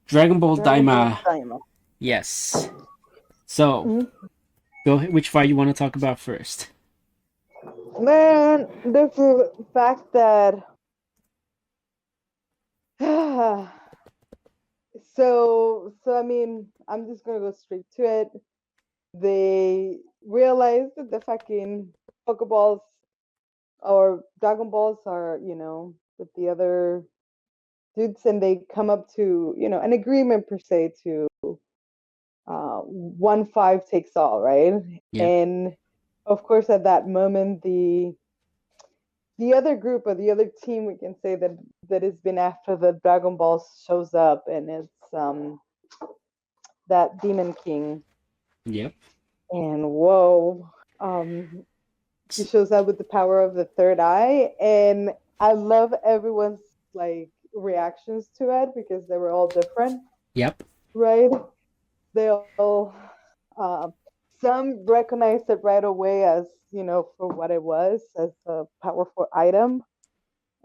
Dragon Ball Dragon Ball Daima. Daima. Yes. So, Mhm. go. Which fight you want to talk about first? Man, the fact that so I mean, I'm just gonna go straight to it. They realized that the fucking Pokeballs or Dragon Balls are, with the other dudes, and they come up to, an agreement per se to 1-5 takes all, right? Yep. And of course, at that moment, the other group or the other team, we can say that has been after the Dragon Balls shows up, and it's that Demon King, Yep. and whoa, um, he shows up with the power of the third eye, and I love everyone's like reactions to it because they were all different, Yep. right? They all uh, some recognized it right away as for what it was, as a powerful item,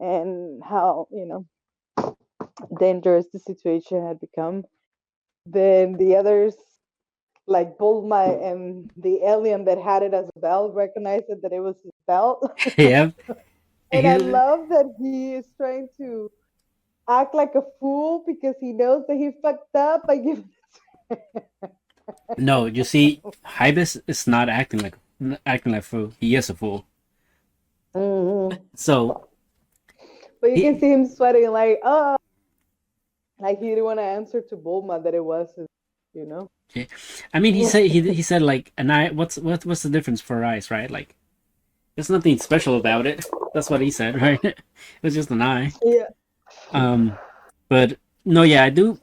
and how dangerous the situation had become. Then the others, like Bulma and the alien that had it as a belt, recognized it that it was his belt. Yep. And I He- love that he is trying to act like a fool because he knows that he fucked up by giving. no, you see, Hybis is not acting like fool. He is a fool. Mhm. So But you can he, see him sweating, like, oh, like he didn't want to answer to Bulma that it was his, you know. I mean, he said like an eye. What's the difference for eyes, right? Like, there's nothing special about it. That's what he said, right? It was just an eye. Yeah. Um, but no, yeah, I do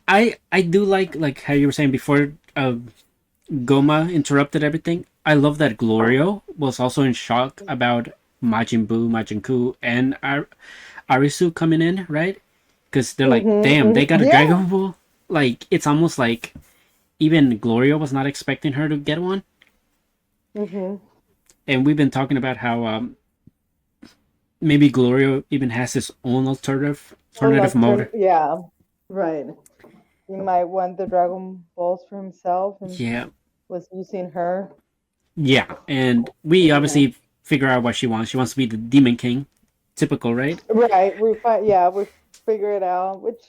like how you were saying before. Goma interrupted everything. I love that Glorio was also in shock about Majin Buu, Majin Ku, and Arisu coming in, right? Because they're like, damn, they got a Yeah. Dragon Ball. Like, it's almost like even Glorio was not expecting her to get one. Mm-hmm. And we've been talking about how maybe Glorio even has his own Oh, alternative mode. Nocturne. Yeah. Right. He might want the Dragon Balls for himself and Yeah, was using her. yeah, and we Yeah. obviously figure out what she wants. She wants to be the Demon King. Typical, right? Right. We figure it out, which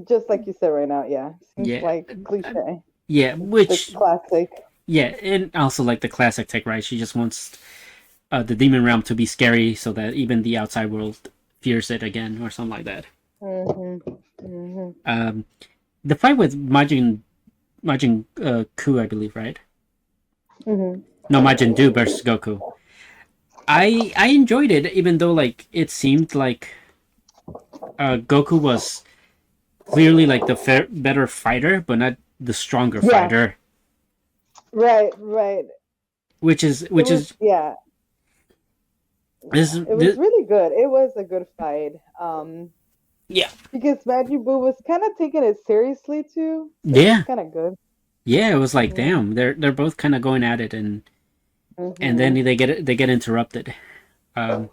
just like you said right now, yeah. Seems Yeah, like uh, cliche. yeah. The Which classic. yeah, and also like the classic tech, right? She just wants the demon realm to be scary so that even the outside world fears it again, or something like that. Mm-hmm. Mm-hmm. Um, the fight with Majin Ku, I believe, right? Mm-hmm. No, Majin Du versus Goku. I enjoyed it, even though like it seemed like Goku was clearly like the better fighter, but not the stronger Yeah. fighter, Right. Right. which is It which was. is Yeah. this, It was this really good. It was a good fight. yeah, Because Magic Boo was kind of taking it seriously too, which is yeah, kind of good. yeah. It was like Yeah. damn, they're both kind of going at it, and then Mm-hmm. they get interrupted. Um,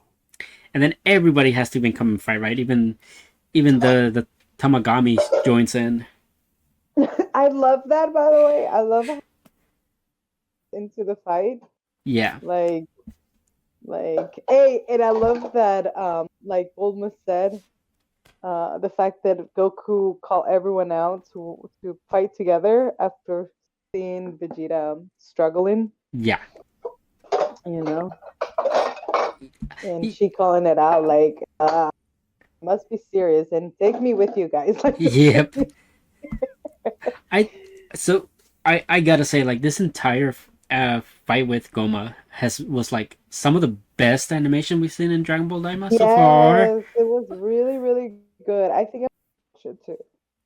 and then everybody has to become and fight, right? Even the Tamagami joins in. I love that, by the way. I love how into the fight. Yeah. Like, hey, and I love that, like Bulma said, the fact that Goku called everyone out to fight together after seeing Vegeta struggling, Yeah. you know, and she calling it out like, must be serious and take me with you guys. Yep. I so I gotta say like this entire fight with Goma has was like some of the best animation we've seen in Dragon Ball Daima so far. Yes, it was really, really good. I think I should too.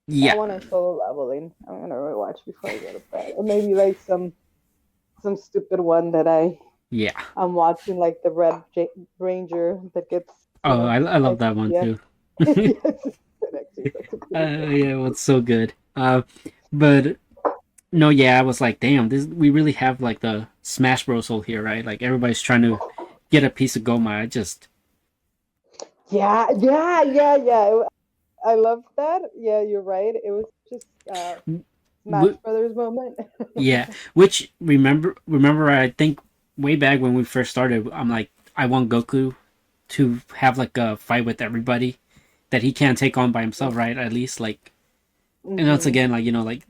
That Yeah. one and solo leveling. I'm gonna rewatch before I go to bed, or maybe like some stupid one that Yeah. I'm watching, like the Ranger that gets Oh, I love like that one yeah. too. Yes, that actually that's a pretty good one. Yeah, it was so good. But no, yeah, I was like, damn, this we really have like the Smash Bros. Hole here, right? Like everybody's trying to get a piece of Goma. I just Yeah, yeah, yeah, yeah. I love that. Yeah, you're right. It was just Smash W- Brothers moment. yeah, which remember I think way back when we first started, I'm like I want Goku to have like a fight with everybody that he can't take on by himself, right? At least like, and once Hmm. again, like like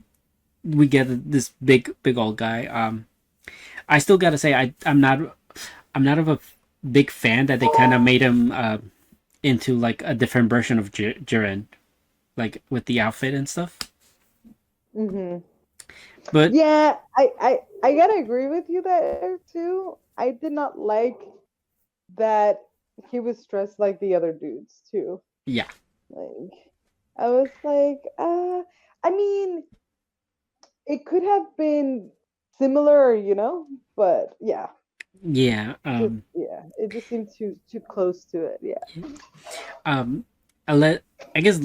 we get this big old guy. I still gotta say I'm not of a big fan that they kind of made him into like a different version of Jiren, like with the outfit and stuff. Hmm. But Yeah, I gotta agree with you there too. I did not like that he was dressed like the other dudes too. yeah, Like I was like, I mean, it could have been similar, but yeah, yeah. it just seemed too close to it. Yeah. Um, I guess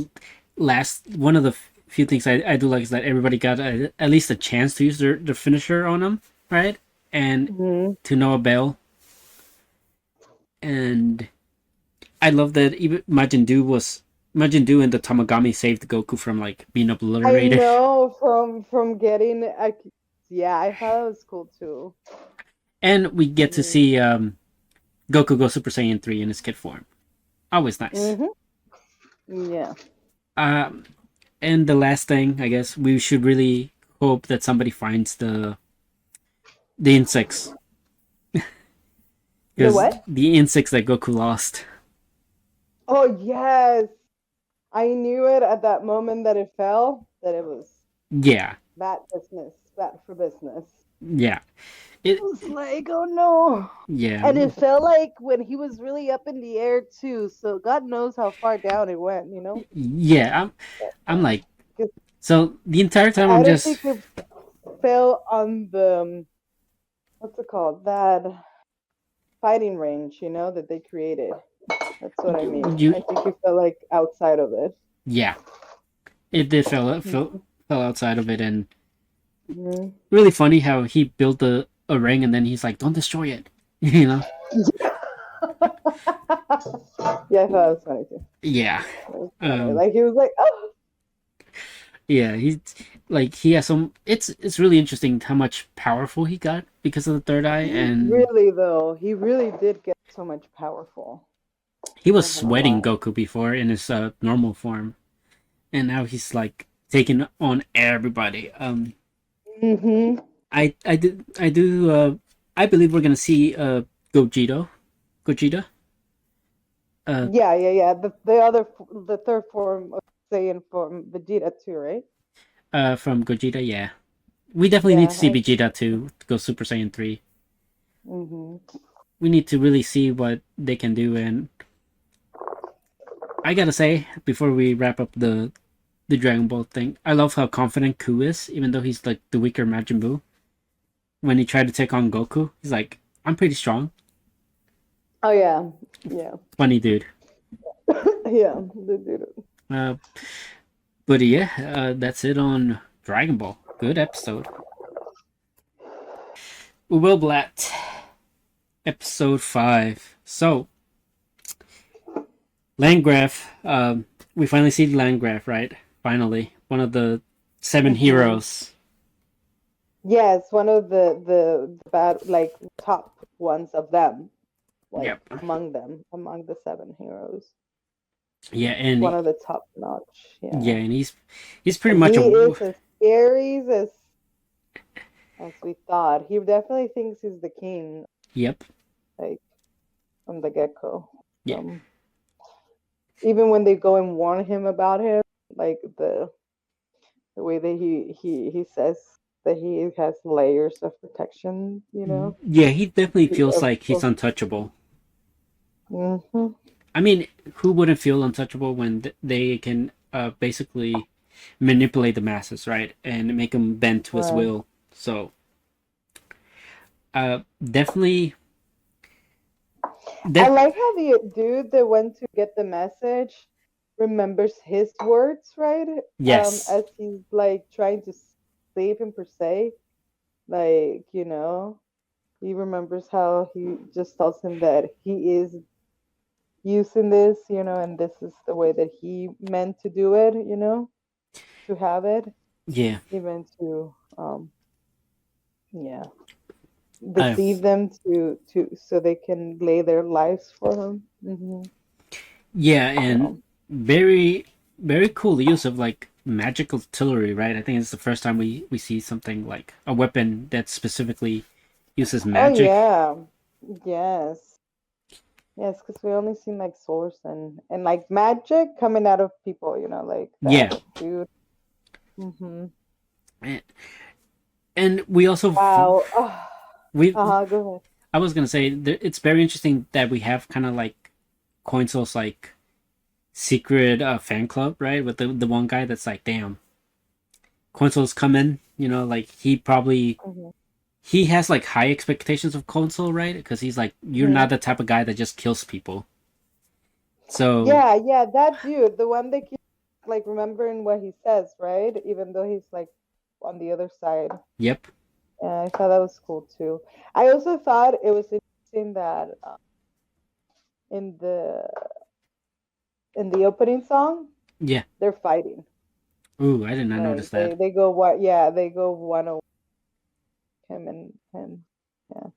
last one of the few things I do like is that everybody got at least a chance to use their finisher on them, right? And Hmm. to no avail. And I love that even Majin Buu and the Tamagami saved Goku from like being I obliterated. know from getting, yeah, I thought it was cool too. And we get to Mm-hmm. see Goku go Super Saiyan 3 in his kid form. Always nice. Mm-hmm. Yeah. Um, and the last thing, I guess, we should really hope that somebody finds the insects. The Because what? the insects that Goku lost. Oh yes, I knew it at that moment that it fell. That it was Yeah. bad business, bad for business. Yeah. I It was like, oh no. yeah. And it felt like when he was really up in the air too. So God knows how far down it went. Yeah. I'm like 'Cause so the entire time I I'm don't just think it fell on the what's it called? That fighting range, that they created. That's what I mean. you I think it felt like outside of it. yeah. It did fell outside of it and Mhm. really funny how he built a ring and then he's like, don't destroy it. you know? Yeah, I thought it was funny too. Yeah. It was funny. Um Like he was like, oh, yeah, he's like he has some it's really interesting how much powerful he got because of the third eye and really though, he really did get so much powerful. he I'm was not gonna sweating lie. Goku before in his normal form and now he's like taking on everybody. Hmm. I believe we're gonna see Gogeta Gogeta uh Yeah. The third form of Saiyan form Vegeta too, right? from Gogeta. Yeah, we definitely need to Yeah. see Vegeta to go Super Saiyan 3. Hmm. We need to really see what they can do. And I gotta say, before we wrap up the Dragon Ball thing, I love how confident Ku is, even though he's like the weaker Majin Buu. When he tried to take on Goku, he's like, "I'm pretty strong." Oh yeah, yeah, Funny dude. yeah. The dude. Uh, but yeah, that's it on Dragon Ball. Good episode. Uble Blatt, episode 5. So, Landgraf, we finally see Landgraf, right? Finally. One of the 7 Hmm. heroes. Yes, one of the bad like top ones of them, like Yep. among the seven heroes. Yeah, It's and one of the top notch. yeah, Yeah, and he's pretty and much he a is as scary as we thought. He definitely thinks he's the king, yep. like from the get go. Yeah. Um, even when they go and warn him about him, like the way that he says that he has layers of protection. Yeah, he definitely feels Of, like he's of, untouchable. hmm. I mean, who wouldn't feel untouchable when they can basically manipulate the masses, right? And make them bend to his Right. will. So, definitely I def- like how the dude that went to get the message remembers his words, right? yes. As he's like trying to save him per se. Like, he remembers how he just tells him that he is using this, and this is the way that he meant to do it, to have it, Yeah. even to yeah, deceive I've them to so they can lay their lives for him. Yeah, and So, very very cool use of like magical artillery, right? I think it's the first time we see something like a weapon that specifically uses oh magic. yeah, yes, yes, because we only seen like source and like magic coming out of people, like Yeah. that dude. Hmm. And, and we also Wow. Oh, we uh-huh, go ahead. I was gonna say it's very interesting that we have kind of like Coinsel's like secret fan club, right? With the one guy that's like, damn, Coinsel's coming. Like Hmm. he has like high expectations of Console, right? Because he's like, you're Hmm. not the type of guy that just kills people. So, Yeah, yeah, that dude, the one that keeps like remembering what he says, right? Even though he's like on the other side. yep, And I thought that was cool too. I also thought it was interesting that in the in the opening song, yeah. they're fighting. Ooh, I did not Like notice that. they go what? Yeah, they go one on him and him. Yeah,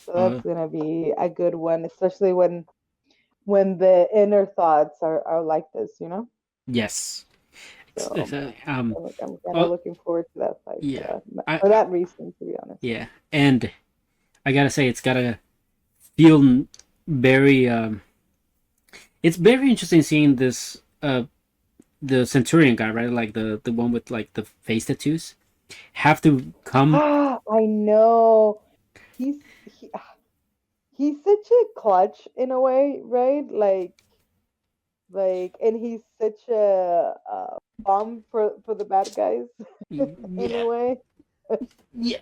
so that's Uh, gonna be a good one, especially when the inner thoughts are like this. yes. So I'm kind of well, looking forward to that fight yeah. I for that reason, to be honest. yeah, and I gotta say, it's gotta feel very. It's very interesting seeing this. The Centurion guy, right? Like the one with like the face tattoos, have to come. I know he's such a clutch in a way, right? Like, and he's such a bomb for the bad guys in Yeah, a way. yeah,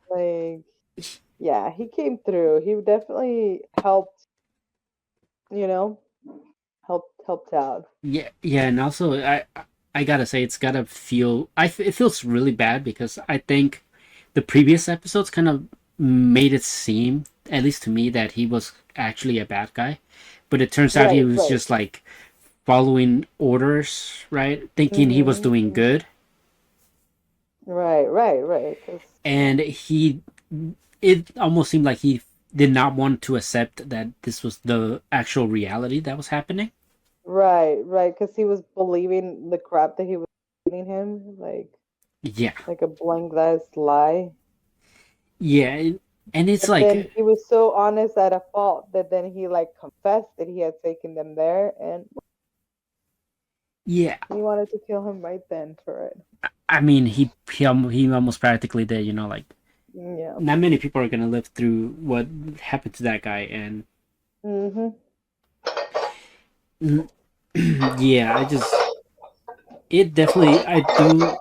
Like, yeah, he came through. He definitely helped, you know, helped out. yeah, and also I gotta say it's gotta feel. It feels really bad because I think the previous episodes kind of made it seem, at least to me, that he was actually a bad guy, but it turns out he Right, was right. just like following orders, right? Thinking he was doing Hmm. good, Right, right, right. Because and it almost seemed like he did not want to accept that this was the actual reality that was happening. right, right. Because he was believing the crap that he was feeding him, Yeah, like a blank-faced lie. yeah, and it's But then like, he was so honest at a fault that then he like confessed that he had taken them there, and yeah. he wanted to kill him right then for it. I mean, he almost practically did. Like Yeah. not many people are gonna live through what happened to that guy, and Hmm. yeah, it definitely I do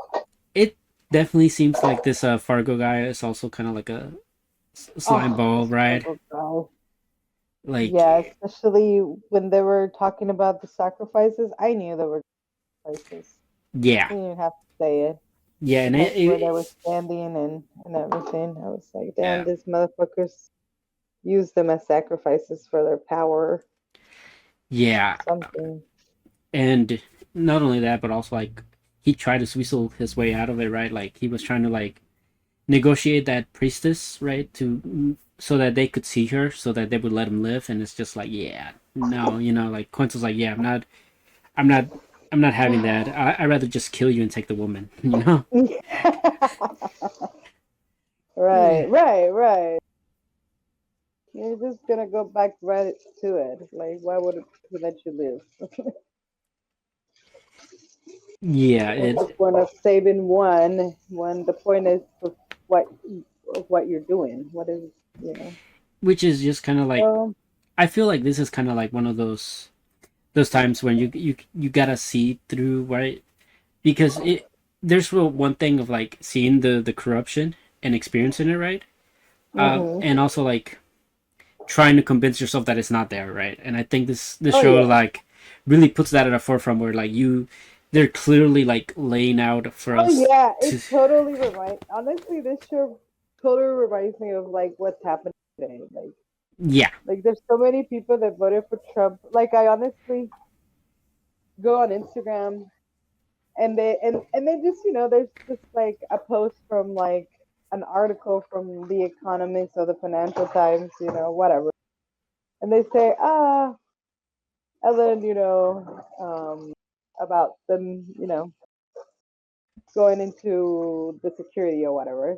it definitely seems like this Fargo guy is also kind of like a slime Oh, ball, this right? Virgo guy. Yeah, Like, especially when they were talking about the sacrifices. I knew there were sacrifices. yeah, You didn't have to say it. yeah, and Like where they were standing and everything. I was like, damn, yeah, these motherfuckers use them as sacrifices for their power, yeah, something. and not only that, but also like he tried to weasel his way out of it, right? Like he was trying to like negotiate that priestess, right, to so that they could see her, so that they would let him live. And it's just like, yeah, no, like Quintel's like, yeah, I'm not, I'm not having that. I'd rather just kill you and take the woman, Right, right, right. You're just gonna go back right to it. Like, why would it let you live? Yeah, What's the point of saving one when the point is what of what you're doing? What is you know? which is just kind of like, So I feel like this is kind of like one of those times when you gotta see through, right? Because there's one thing of like seeing the corruption and experiencing it, right? hmm. And also like trying to convince yourself that it's not there, right? And I think this Oh show yeah. like really puts that at the forefront where like they're clearly like laying out for Oh us yeah. to. It totally honestly, this show totally reminds me of like what's happening today. Like Yeah. Like there's so many people that voted for Trump. Like I honestly go on Instagram and they just there's just like a post from like an article from The Economist or the Financial Times, whatever, and they say and then about them going into the security or whatever,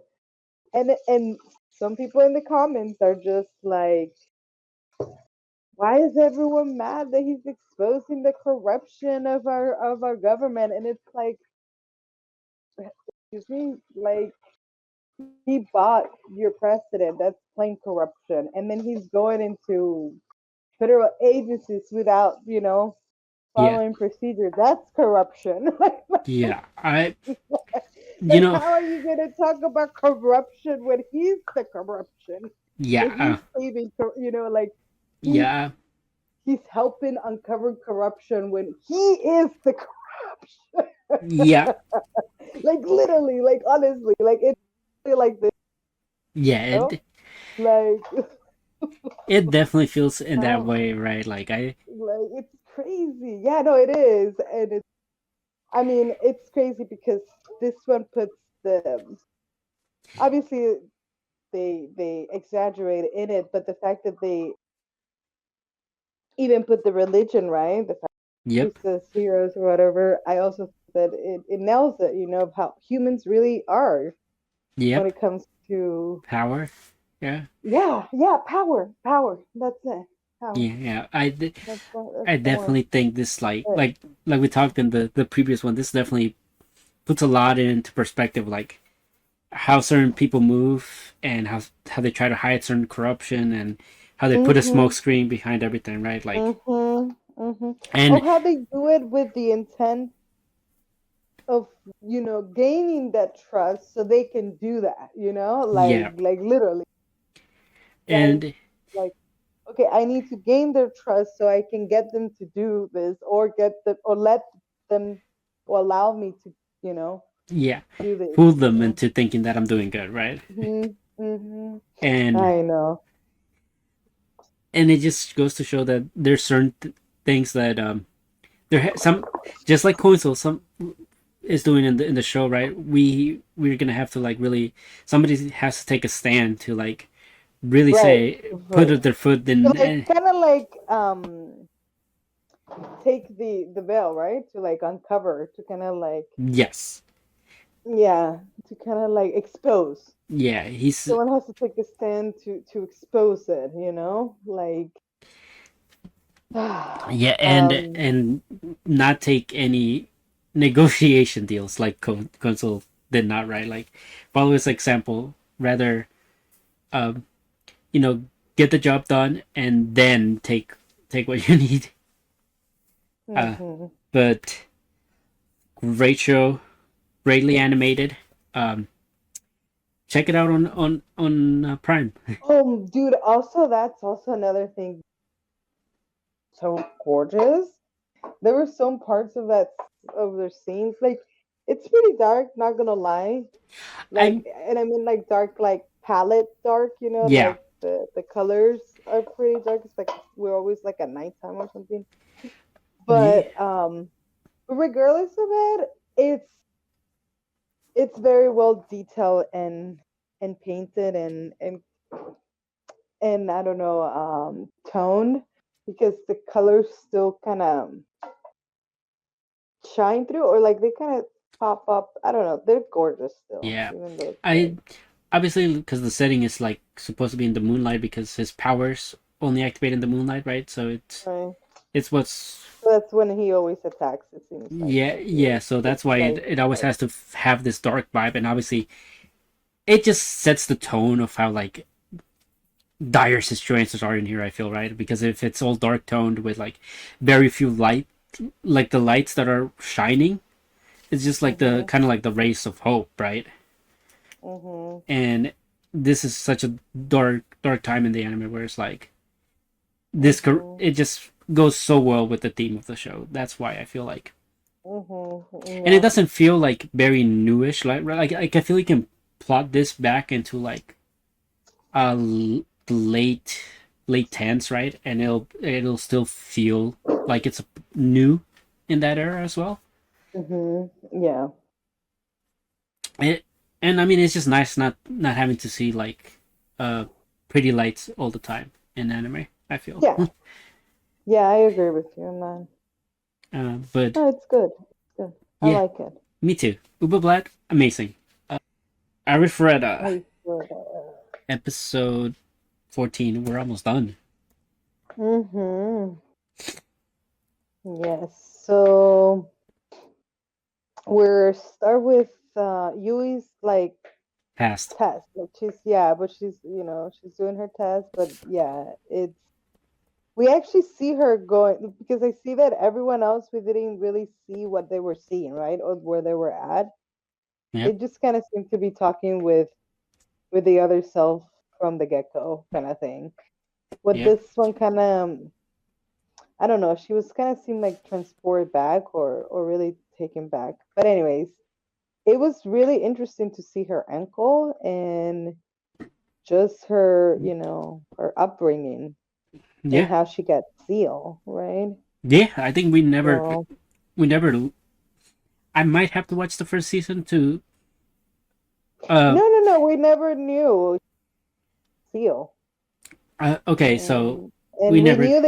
and some people in the comments are just like, why is everyone mad that he's exposing the corruption of our government? And it's like, excuse me, like he bought your president. That's plain corruption. And then he's going into federal agencies without, Yeah. following procedure. That's corruption. Yeah. You Like, know, how are you going to talk about corruption when he's the corruption? yeah. When he's saving, like he's Yeah. he's helping uncover corruption when he is the Yeah. like literally, like honestly, like it's like this, Yeah. you know? Like It definitely feels in that how way, right? like it's crazy. Yeah, no, it is. And it's I mean, it's crazy because this one puts the obviously they exaggerate in it, but the fact that they even put the religion, right? The fact that Yep. Jesus heroes or whatever, I also think that it nails it, of how humans really are when Yep. it comes to Power. Yeah. yeah, power. That's it. Power. Yeah. Yeah. That's I the one. definitely think this But, like we talked in the previous one. This definitely puts a lot into perspective, like how certain people move and how they try to hide certain corruption and how they put a smoke mhm, screen behind everything, right? Like Oh, and how they do it with the intent of gaining that trust so they can do that, yeah, like literally, like and like okay, I need to gain their trust so I can get them to do this or let them or allow me to you know yeah, do this. fool them into thinking that I'm doing good, right? Hmm. And I know. it just goes to show that there's certain things that some just like Coinsel some is doing in the show, right? We're gonna have to like really somebody has to take a stand to like really Right, say put right. their foot So in. like kind of like take the veil, right? To like uncover, to kind of like Yes, yeah, to kind of like expose. yeah, he's Someone has to take a stand to expose it, like yeah, um and not take any negotiation deals like Consul did not, right? Like follow his example, rather um you know get the job done and then take what you need. Uh, mhm. but great show, greatly animated. Um, check it out on Prime. Oh, dude, also that's also another thing. So gorgeous. There were some parts of that of their scenes, like it's pretty dark, not gonna lie. Like, I and I mean like dark, like palette dark, Yeah, like the colors are pretty dark. It's like we're always like at nighttime or something. yeah, But regardless of it, it's very well detailed and painted and I don't know, toned because the colors still kind of shine through or like they kind of pop up. I don't know. They're gorgeous still, yeah. even though it's I like obviously because the setting is like supposed to be in the moonlight because his powers only activate in the moonlight, right? So right. it's what's So that's when he always attacks. It seems yeah, like he yeah. always So puts that's why light. it always Light. has to have this dark vibe, and obviously it just sets the tone of how like dire situations are in here. I feel right because if it's all dark toned with like very few light, like the lights that are shining, it's just like the Mhm. kind of like the rays of hope, right? Mhm. And this is such a dark time in the anime where it's like Mhm. it just goes so well with the theme of the show. That's why I feel like, Mhm. and it Yeah. doesn't feel like very newish. Like I feel you can plot this back into like late. late tens, right? And it'll still feel like it's new in that era as well. Yeah. It, and I mean, it's just nice not having to see like uh pretty lights all the time in anime. I feel, Yeah. Yeah, I agree with you on that. but Oh, it's good. It's good. I yeah, like it. me too. Uble Blatt, amazing. Arifureta, I feel that. episode 14. We're almost done. Mm-hmm. Yes. So we're start with Yui's like Past. test. Like but she's she's doing her test, but yeah, it's we actually see her going because I see that everyone else we didn't really see what they were seeing, right? Or where they were at. Yep. They just kind of seem to be talking with the other self from the get-go kind of thing. With Yep. this one kind of I don't know, she was kind of seemed like transported back or really taken back. But anyways, it was really interesting to see her ankle and just her, her upbringing and Yeah. how she got seal, right? Yeah. I think So we never. I might have to watch the first season to. Uh. no, we never knew seal. Okay. So And we we never. knew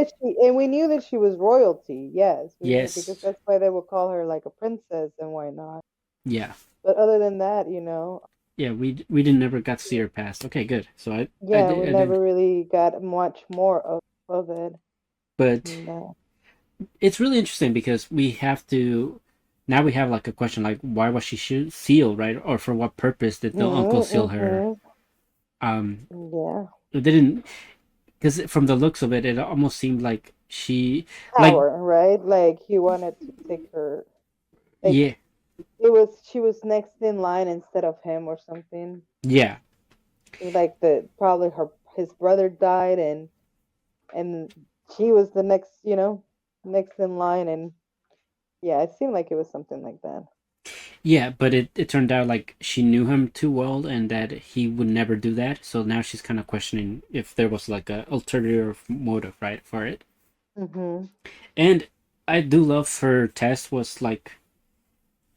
that she was royalty, yes. We knew because Yes. that's why they would call her like a princess and why not. Yeah. But other than that, Yeah. We didn't never got to see her past. Okay. Good. So yeah, we I did. never really got much more of it. But No. it's really interesting because we have to. Now we have like a question like why was she sealed, right? Or for what purpose did the uncle seal her? Mm-hmm. Um. Yeah. It didn't because from the looks of it, it almost seemed like like Power, right? Like he wanted to take her. Like yeah, she was next in line instead of him or something. yeah, Like the probably his brother died and she was the next, next in line and yeah, it seemed like it was something like that. yeah. But it turned out like she knew him too well, and that he would never do that. So now she's kind of questioning if there was like a ulterior motive, right, for it. Mm-hmm. And I do love her test was like,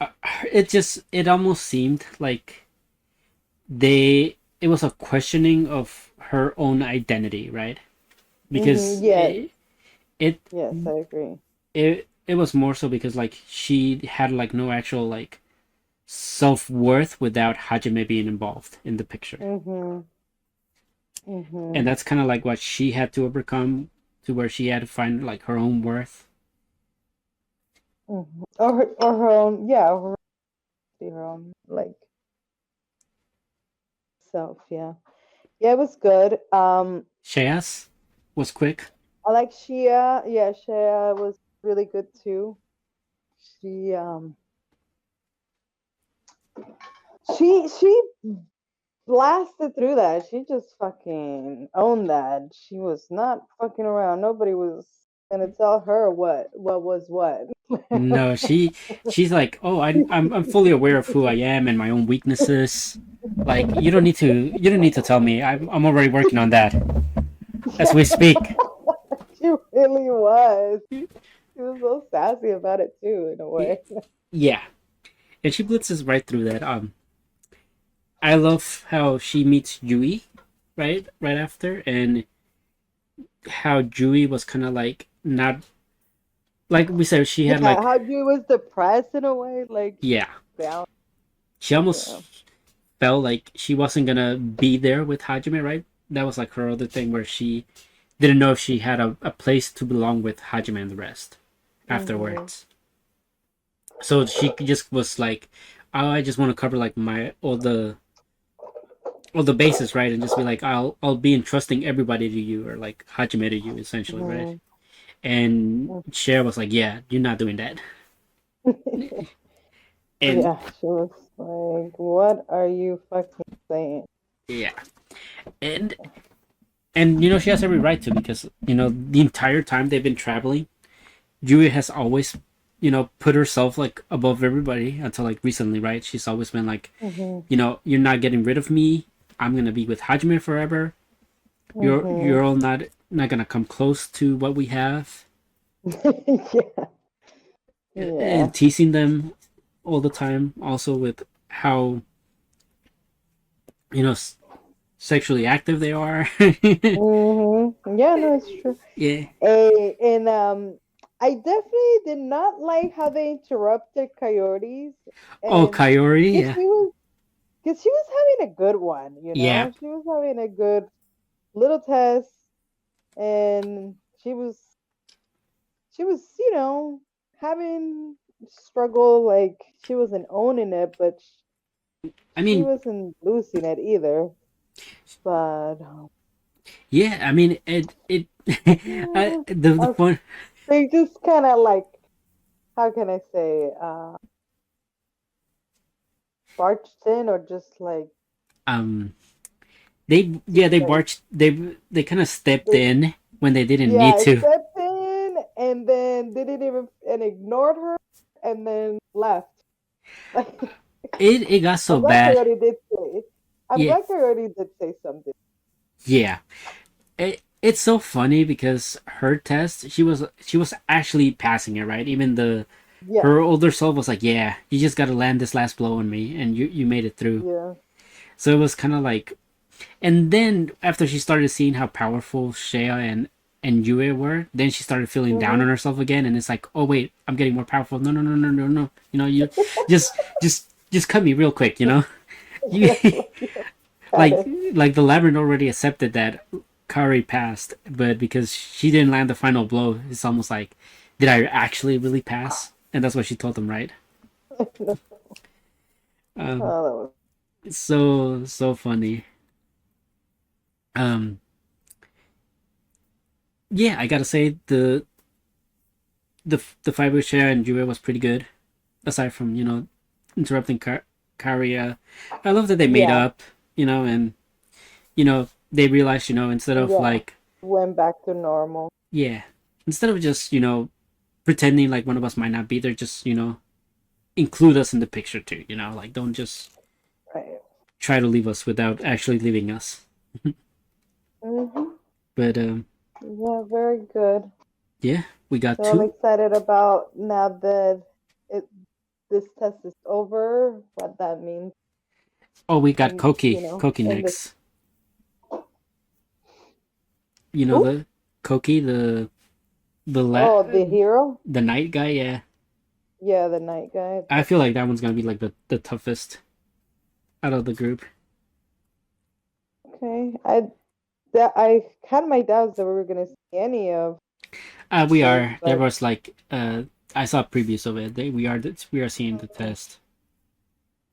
uh, it almost seemed like it was a questioning of her own identity, right? Mm-hmm. Because Yes. it Yes, I agree. it was more so because like she had like no actual like self-worth without Hajime being involved in the picture. Mm-hmm. And Mm-hmm. that's kind of like what she had to overcome to where she had to find like her own worth. Mm-hmm. Or her own, yeah, her own like self, yeah. Yeah, it was good. Shayas was quick. I like Shia. Yeah, Shia was really good too. She she blasted through that. She just fucking owned that. She was not fucking around. Nobody was gonna tell her what was what. No, she's like, oh, I'm fully aware of who I am and my own weaknesses. Like you don't need to tell me. I'm already working on that as we speak. She really was. She was so sassy about it too, in a way. Yeah, and she blitzes right through that. I love how she meets Yui, right after, and how Yui was kind of like not like we said. She had Yeah, like how she was depressed in a way, like yeah, down. she Yeah. almost felt like she wasn't gonna be there with Hajime, right? That was like her other thing where she didn't know if she had a place to belong with Hajime and the rest Mhm. afterwards. So she just was like, oh, I just want to cover like my all the bases, right, and just be like, I'll be entrusting everybody to you or like Hajime to you, essentially, right? Mhm. And Cher was like, yeah, you're not doing that, and Yeah, she was like, "What are you fucking saying?" yeah, and you know she has every right to because you know the entire time they've been traveling, Yui has always put herself like above everybody until like recently, right? She's always been like, Mhm. you're not getting rid of me. I'm gonna be with Hajime forever. You're Mhm. all not. not gonna come close to what we have, Yeah. Yeah. and teasing them all the time. Also with how you know sexually active they are. Yeah, no, it's true. Yeah. And I definitely did not like how they interrupted Coyotes, Oh, and Coyote. because Yeah. she was having a good one, you Yeah. know, she was having a good little test, and she was, having struggle, like she wasn't owning it, but I she mean, wasn't losing it either. But yeah. I mean, it. yeah, The uh, fun. they just kind of like, how can I say, barged in, or just like, Um. just They like barged. They kind of stepped they, in when they didn't need yeah, to. stepped in, and then didn't even, and ignored her, and then left. Like, It got so I'm glad bad. Coyote did say. I'm Yeah. glad Coyote did say something. Yeah. It's so funny because her test, she was actually passing it, right? Even the Yeah, her older self was like, "Yeah, you just got to land this last blow on me, and you made it through." yeah. So it was kind of like, and then after she started seeing how powerful Shea and Yue were, then she started feeling down Mm-hmm. on herself again, and it's like, "Oh wait, I'm getting more powerful." No, no, no, no, no, no. You just cut me real quick. You Yeah, got like it. like the labyrinth already accepted that Kari passed, but because she didn't land the final blow, it's almost like, did I actually really pass? And that's what she told them, right? Um, Oh, that was. it's so funny. Um, yeah, I gotta say the fight with Shea and Jue was pretty good. Aside from interrupting Kari, I love that they made Yeah, up, and they realized, instead of yeah. like, Went back to normal. yeah, instead of just pretending like one of us might not be there, just include us in the picture too. Like don't just Right. try to leave us without actually leaving us. Mm-hmm. But Yeah, very good. yeah, we got So I'm two. excited about, now that it this test is over, what that means Oh, we got in Koki in the. next. You know Who? the Koki, Oh, the hero? the night guy. Yeah, Yeah, the night guy. I feel like that one's gonna be like the toughest out of the group. Okay. I had my doubts that we were gonna see any of We this, are. There but was like I saw previews of it. We are seeing the test.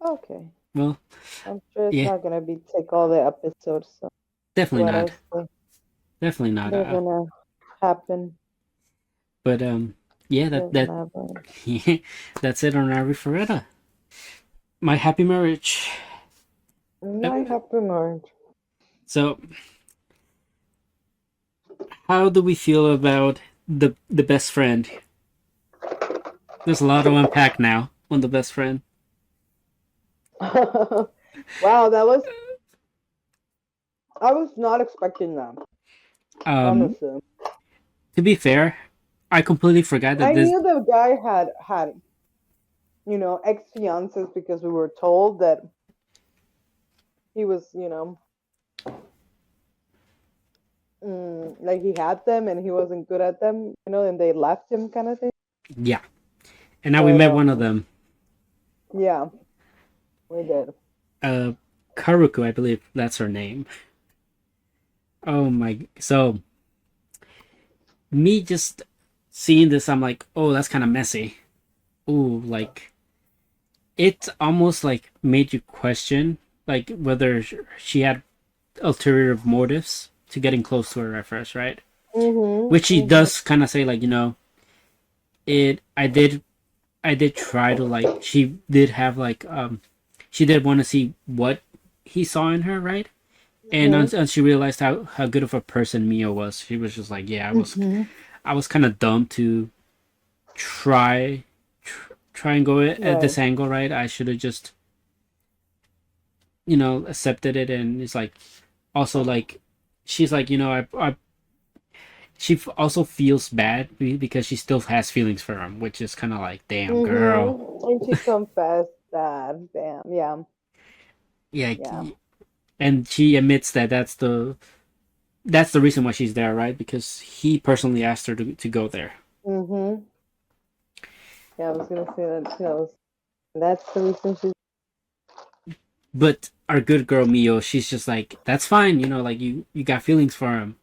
okay. Well, I'm sure it's yeah, not gonna be take all the episodes, so definitely what not. else Definitely not. they're gonna happen. But yeah, that Doesn't that happen. that's it on Arifureta. My happy marriage. My happy marriage. So, how do we feel about the best friend? There's a lot to unpack now on the best friend. Wow, that was. I was not expecting that. Um, Honestly, to be fair, I completely forgot that I this. knew the guy had ex fiances, because we were told that he was, like he had them and he wasn't good at them, and they left him, kind of thing. Yeah, and now we But met one of them. yeah, we did. Uh, Karuku, I believe that's her name. Oh my! So me just seeing this, I'm like, oh, that's kind of messy. Ooh, like it almost like made you question like whether she had ulterior motives to getting close to her at first, right? Mhm. Which she Mhm. does kind of say like it. I did try to like she did have like she did want to see what he saw in her, right? And Mhm. once she realized how good of a person Mio was, she was just like, yeah, Mhm. I was kind of dumb to try try and go at Right. this angle, right? I should have just accepted it, and it's like also like she's like also feels bad because she still has feelings for him, which is kind of like, damn girl. And she confessed that. Damn. Yeah. Yeah, Yeah. and she admits that that's the reason why she's there, right? Because he personally asked her to go there. Mm-hmm. Yeah, I was gonna say that too. That's the reason she's. But our good girl Mio, she's just like, that's fine, like you got feelings for him.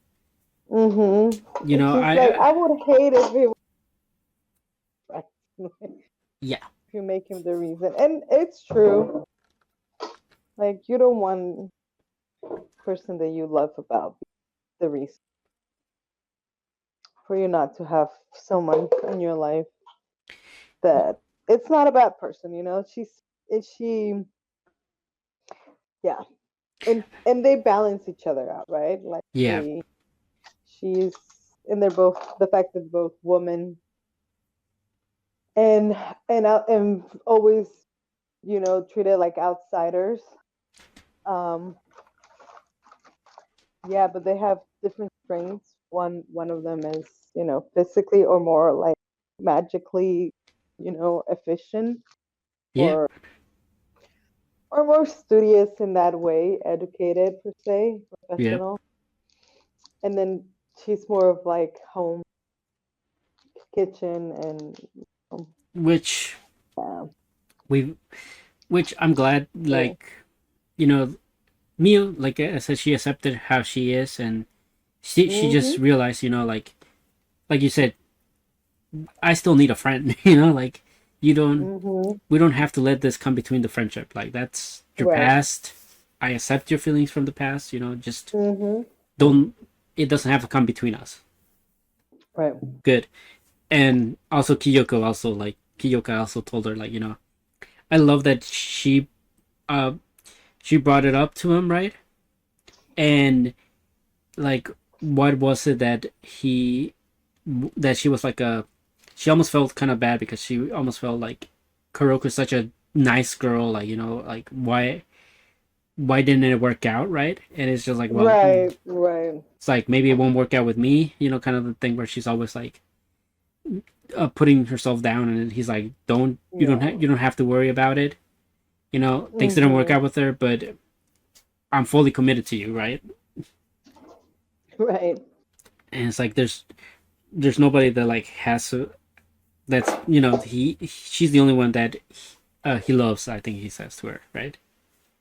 Mm-hmm. You And know, she's like, I would hate if it was if yeah, you make him the reason, and it's true. Like you don't want person that you love about the reason for you not to have someone in your life that it's not a bad person. She yeah, and they balance each other out, right? Like yeah, they she's and they're both the fact that both women and and always treated like outsiders. Um, yeah, but they have different strengths. One of them is physically or more like magically efficient yeah, or more studious in that way, educated per se, yeah. professional. And then she's more of like home kitchen and Which yeah. we, which I'm glad, So, like, you know, Mio, like I said, she accepted how she is, and she just mhm, realized, like you said, I still need a friend. Like you don't, mhm, we don't have to let this come between the friendship. Like that's your right, past. I accept your feelings from the past. Just mhm, don't. It doesn't have to come between us. right, Good. And also Kiyoka also told her, like, I love that uh she brought it up to him, right? And like, what was it that she was like she almost felt kind of bad because she almost felt like Kuroko's such a nice girl, like, like, why didn't it work out, right? And it's just like, well, right, right, it's like, maybe it won't work out with me, kind of the thing where she's always like putting herself down, and he's like, don't you don't yeah, you don't have to worry about it. Things didn't work mhm, out with her, but I'm fully committed to you, right? right, And it's like, there's nobody that like has to, that's, she's the only one that he loves, I think he says to her, right?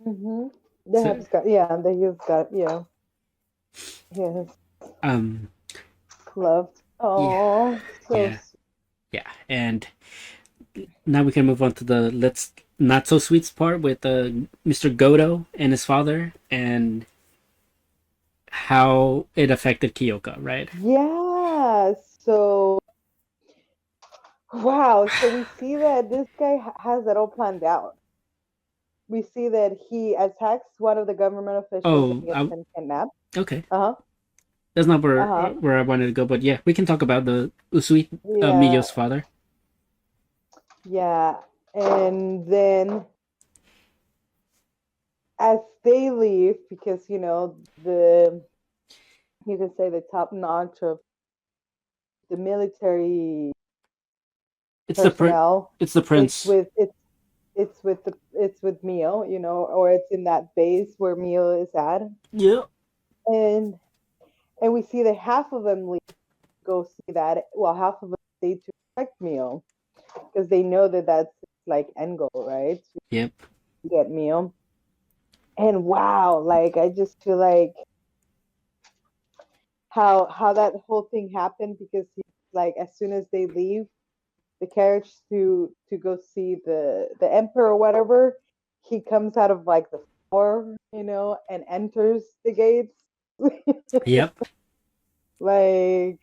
mhm. They So have got yeah, they have got yes, um loved. yeah, Oh, so yeah, yeah. And now we can move on to the let's not so sweet part with Mr. Godo and his father, and how it affected Kyoka, right? yeah. So wow. So we see that this guy has it all planned out. We see that he attacks one of the government officials that Oh, gets him kidnapped. okay. Uh huh. That's not Uh where huh. I wanted to go, but yeah, we can talk about the Usui, Yeah. Miyo's father. Yeah. And then as they leave, because the you can say the top notch of the military It's the personnel, It's the prince. it's with Mio, or it's in that base where Mio is at, Yeah. and we see that half of them leave to go see that. Well, half of them stay to protect Mio because they know that that's like end goal, right? Yep. To get Mio, and wow, like I just feel like how that whole thing happened because like as soon as they leave the carriage to go see the emperor or whatever, he comes out of like the floor, and enters the gates. Yep. Like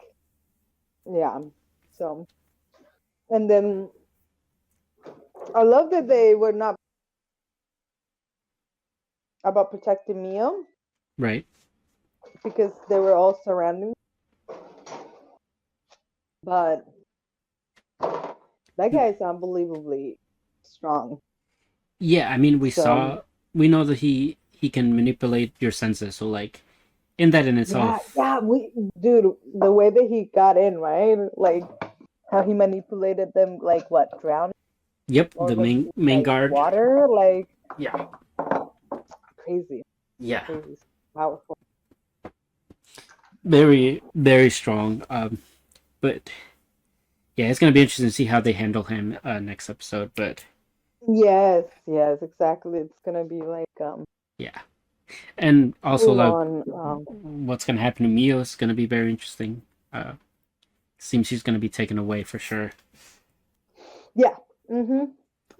yeah. So and then I love that they were not about protecting Mio Right. because they were all surrounding. But that guy is unbelievably strong. Yeah, I mean, So we know that he can manipulate your senses. So like, in that in Yeah, itself. yeah, dude, the way that he got in, right? Like how he manipulated them, like what, drown Yep, or the with main like guard. water, like Yeah, crazy, yeah, crazy, powerful. very strong. But yeah, it's gonna be interesting to see how they handle him next episode. But Yes, yes, exactly. It's gonna be like yeah, and also full like on what's gonna happen to Mio is gonna be very interesting. Uh, Seems she's gonna be taken away for sure. yeah, mm-hmm,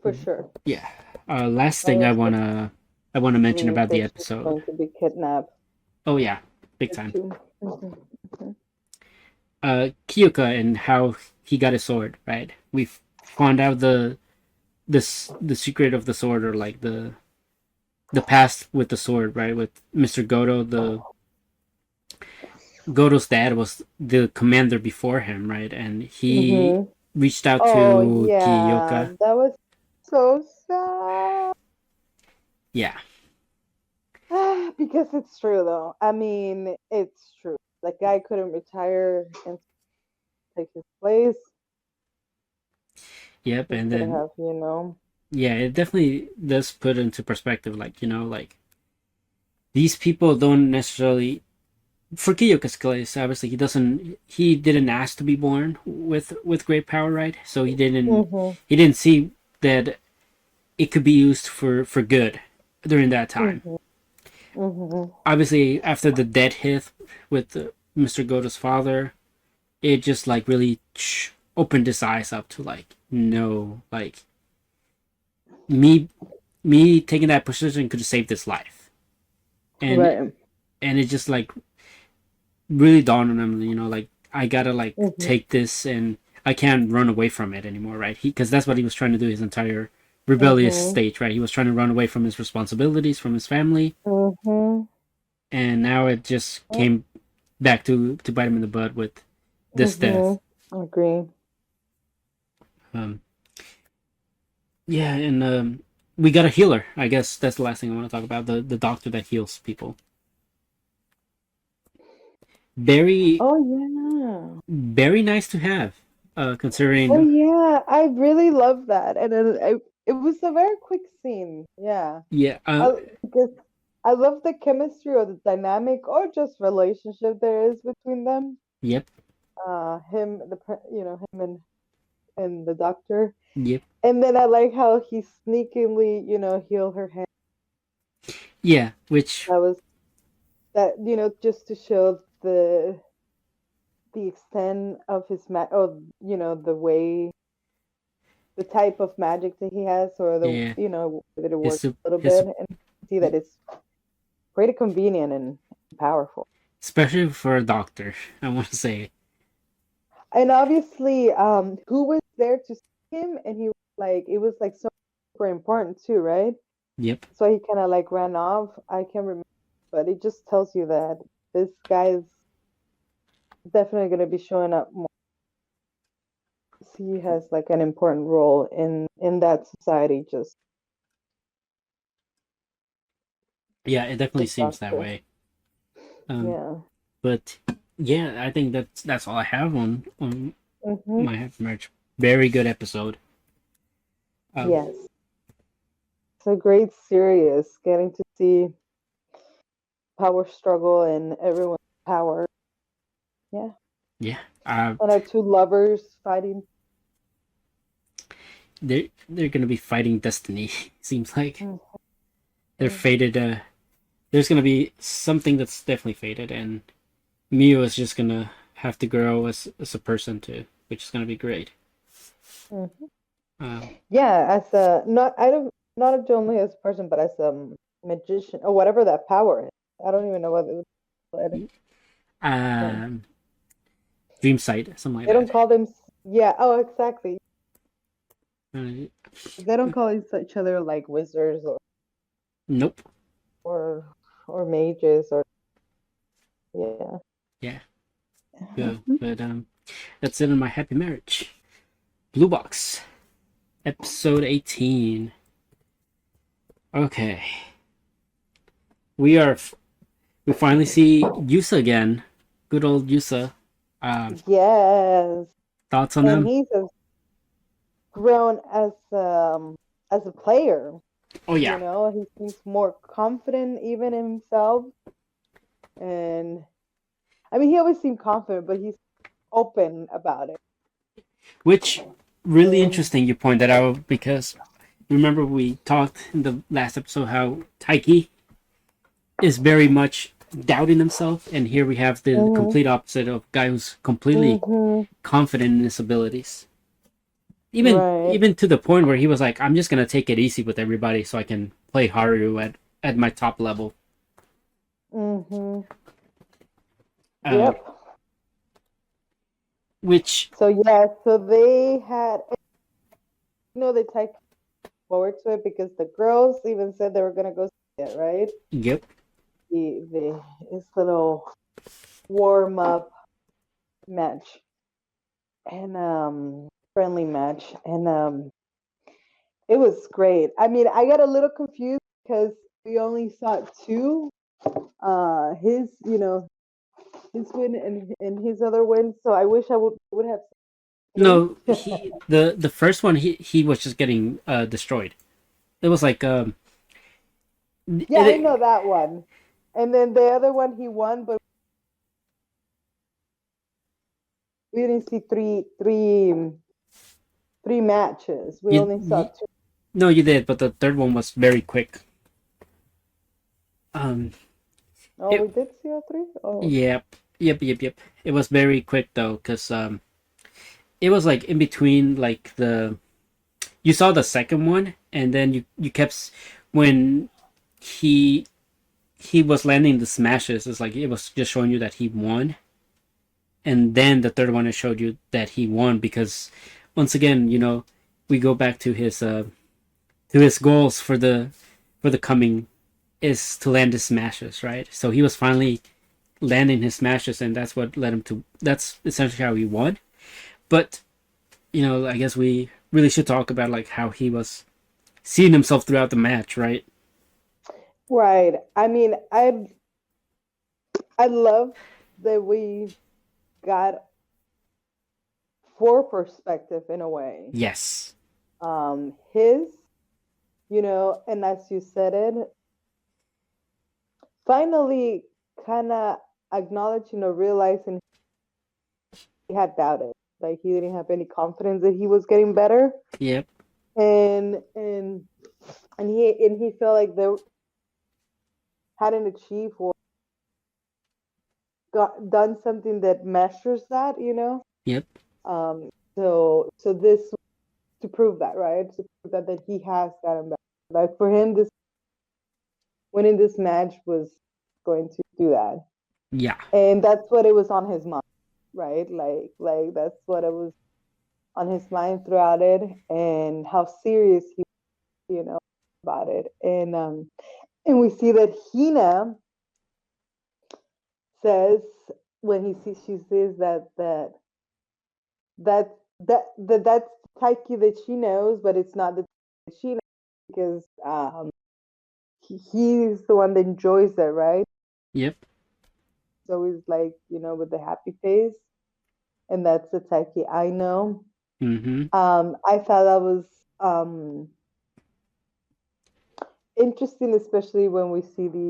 for sure. Yeah. Last thing I Honestly, wanna mention believe about the that she's episode. going to be kidnapped Oh yeah, big time. too. Mm-hmm. Kyoka and how he got his sword. Right. We've found out the secret of the sword, or like the past with the sword. Right. With Mr. Goto, the Goto's dad was the commander before him. Right. And he Mm-hmm. reached out Oh to yeah, Kyoka. that was so sad. Yeah. Because it's true though. I mean, it's true. Like guy couldn't retire and take his place. Yep. He And could then have, you know. yeah, it definitely does put into perspective. Like like these people don't necessarily, for Kyoka's case, obviously he didn't ask to be born with great power, right? So Mm-hmm. he didn't see that it could be used for good during that time. Mm-hmm. Mm-hmm. Obviously, after the death hit with Mr. Goto's father, it just like really opened his eyes up to like no, like me me taking that position could have saved his life. and Right. and it just like really dawned on him, like I gotta like Mm-hmm. take this, and I can't run away from it anymore, right? Because that's what he was trying to do his entire rebellious Mm-hmm. stage, right? He was trying to run away from his responsibilities, from his family, Mm-hmm. and now it just came back to bite him in the butt with this death. Mm-hmm. Agree. Um, yeah, and we got a healer. I guess that's the last thing I want to talk about. The doctor that heals people. Very Oh yeah. very nice to have, Oh considering. yeah. I really love that. And it was a very quick scene. Yeah. Yeah. Because I love the chemistry or the dynamic or just relationship there is between them. Yep. Him, him and the doctor. Yep. And then I like how he sneakily, healed her hand. Yeah. Which. That was that, just to show the extent of his or the way, the type of magic that he has, or the Yeah. that it His works a little his bit, and see that it's pretty convenient and powerful. especially for a doctor, I want to say. And obviously, who was there to see him, and he was like, it was like so super important too, right? Yep. So he kind of like ran off. I can't remember, but it just tells you that this guy is definitely going to be showing up more. He has like an important role in that society. Just Yeah, it definitely this seems that doctor. way. Um, Yeah. but yeah, I think that's all I have on Mm-hmm. my happy marriage. Very good episode. Um, Yes. It's a great series. Getting to see power struggle and everyone's power. Yeah. yeah. And our two lovers fighting. They're gonna be fighting destiny. Seems like they're Mm-hmm. fated. There's gonna be something that's definitely fated, and Mio is just gonna have to grow as a person too, which is gonna be great. Mm-hmm. Um, Yeah, as a not only as a person, but as a magician or whatever that power is. I don't even know what it was. Yeah. um, Dream Sight, something like They don't that. call them. Yeah. Oh, exactly. Uh, They don't call each other like wizards nope. or or mages or yeah. Yeah. Good. But that's it on my happy marriage. Blue Box, episode 18. Okay, we are we finally see Yusa again. Good old Yusa. Yes, Thoughts on and him? he's grown as a player. Oh You yeah. know, he seems more confident even in himself, and I mean, he always seemed confident, but he's open about it. Which really And interesting you point that out because remember we talked in the last episode how Taiki is very much doubting himself, and here we have the mhm, complete opposite of a guy who's completely mhm, confident in his abilities. right, Even to the point where he was like, "I'm just gonna take it easy with everybody so I can play Haru at my top level." mhm, Uh, yep. which So yeah, so they had, they typed forward to it because the girls even said they were gonna go see it, right? yep, The this little warm up match and friendly match, and it was great. I mean, I got a little confused because we only saw two, his, his win and his other win. So I wish I would have seen no, his. the first one he was just getting destroyed. It was like Yeah, I know that one. And then the other one he won, but we didn't see three matches. We only saw you two. no you did, but the third one was very quick. Um, Oh, it we did see all three. Oh, yep. It was very quick though, cause it was like in between like the you saw the second one, and then you kept when he he was landing the smashes. It's like it was just showing you that he won, and then the third one it showed you that he won because once again, we go back to his goals for the coming is to land his smashes, right? So he was finally landing his smashes, and that's what led him to. That's essentially how he won. But I guess we really should talk about like how he was seeing himself throughout the match, right? right. I mean, I love that we got four perspective in a way. Yes. His, and as you said it, finally kind of acknowledging or realizing he had doubted, like he didn't have any confidence that he was getting better, Yep. and he felt like they hadn't achieved or done something that measures that. Yep. So this to prove that, right? To prove that he has gotten better. Like for him, this winning this match was going to do that, Yeah. and that's what it was on his mind, right? Like that's what it was on his mind throughout it, and how serious he, about it, and we see that Hina says when she says that that's Taiki that she knows, but it's not the that she knows because he's the one that enjoys it, right? Yep. So he's like, with the happy face, and that's the Taiki I know. Mm-hmm. I thought that was interesting, especially when we see the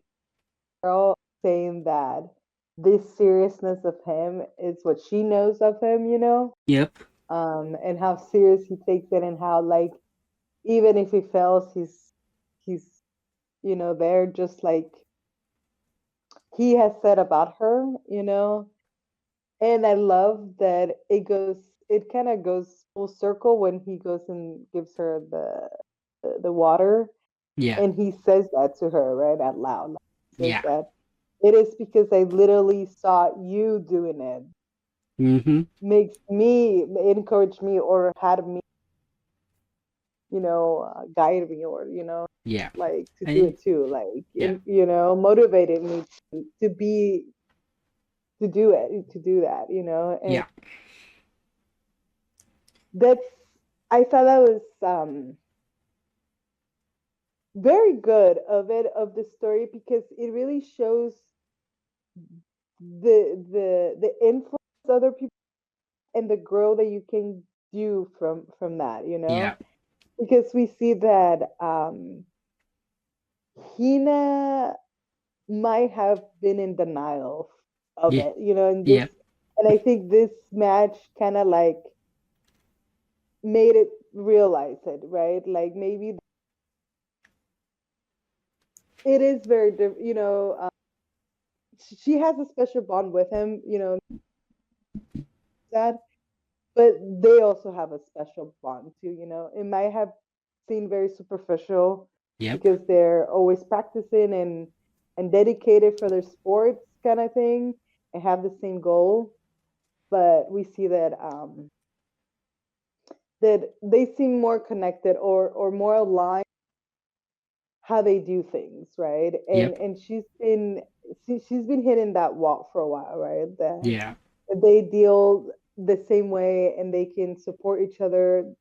girl saying that this seriousness of him is what she knows of him. Yep. And how serious he takes it, and how like even if he fails, he's there just like he has said about her. And I love that it kind of goes full circle when he goes and gives her the water, Yeah. and he says that to her right out loud. Like, he says Yeah. that it is because I literally saw you doing it, Mm-hmm. makes me encourage me or had me guide me, or Yeah. like to do I, it too, like yeah. motivated me to be to do that. And Yeah. that's I thought that was very good of the story, because it really shows the influence other people and the growth that you can do from that, you Yeah. know, because we see that Hina might have been in denial of Yeah. it, you know, and this, Yeah. and I think this match kind of like made it realize it, right? Like maybe it is very different, you know. She has a special bond with him, you know, that, but they also have a special bond too, you know. It might have seemed very superficial Yep. because they're always practicing and dedicated for their sports kind of thing and have the same goal, but we see that that they seem more connected or more aligned how they do things, right? Yep. And she's been hitting that wall for a while, right? That Yeah. they deal the same way and they can support each other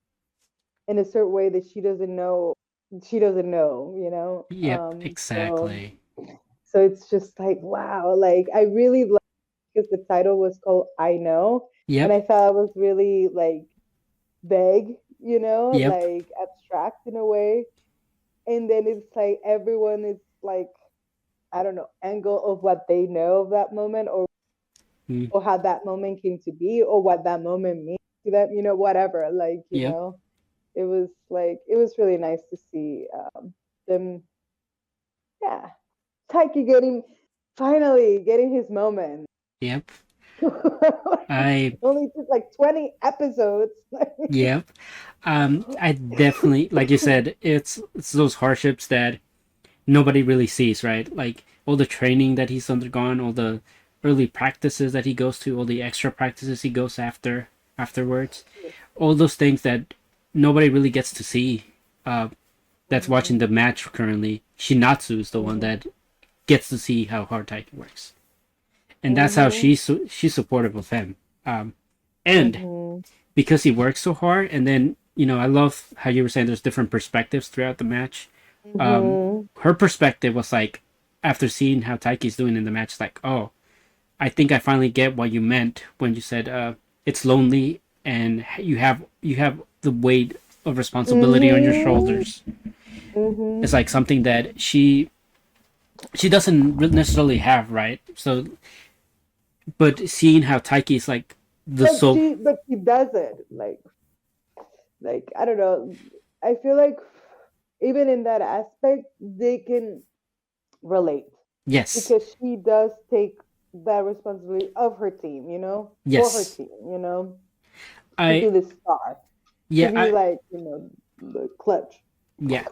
in a certain way that she doesn't know, you know. Yep. So Exactly. so it's just like wow, like I really like because the title was called I Know, and Yep. I thought it was really like vague, you know, Yep. like abstract in a way. And then it's like everyone is like, I don't know, angle of what they know of that moment Mm. or how that moment came to be or what that moment means to them, you know, whatever. Like, you Yep. know, it was like it was really nice to see them, yeah, Taiki getting finally getting his moment. Yep. Like, I only took like 20 episodes. Yep. I definitely, like you said, it's those hardships that nobody really sees, right? Like all the training that he's undergone, all the early practices that he goes to, all the extra practices he goes afterwards, all those things that nobody really gets to see. That's Mm-hmm. watching the match currently. Shinatsu is the one Mm-hmm. that gets to see how hard Taiki works, and that's how Mm-hmm. she's supportive of him. And Mm-hmm. because he works so hard, and then I love how you were saying there's different perspectives throughout the match. Mm-hmm. Her perspective was like, after seeing how Taiki's doing in the match, like, oh, I think I finally get what you meant when you said it's lonely and you have the weight of responsibility on your Mm-hmm. shoulders. It's Mm-hmm. like something that she doesn't necessarily have, right? So, but seeing how Taiki's like the soul, But she does it like I don't know. I feel like even in that aspect they can relate yes, because she does take that responsibility of her team, you know, for her yes, team, you know, to I be the star, to yeah, be like, you know, the clutch. yeah,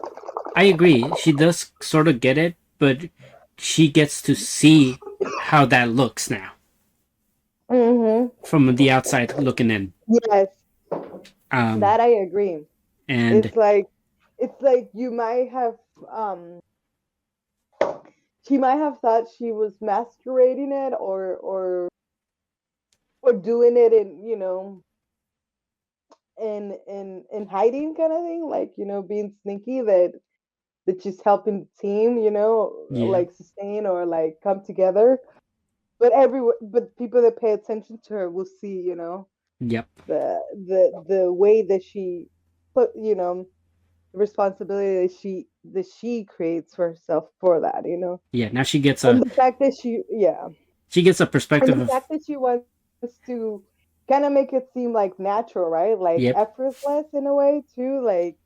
I agree. She does sort of get it, but she gets to see how that looks now Mm-hmm. from the outside looking in. Yes, Um, that I agree. and It's like you might have she might have thought she was masquerading it or doing it in, you know, in hiding kind of thing, like, you know, being sneaky that she's helping the team, you know, yeah, like sustain or like come together. But people that pay attention to her will see, you know, yep, the way that she put, you know, the responsibility that she creates for herself for that, you know. yeah. Now she gets And a the fact that she, yeah, and perspective the of fact that she wants to kind of make it seem like natural, right? Like yep, effortless in a way too, like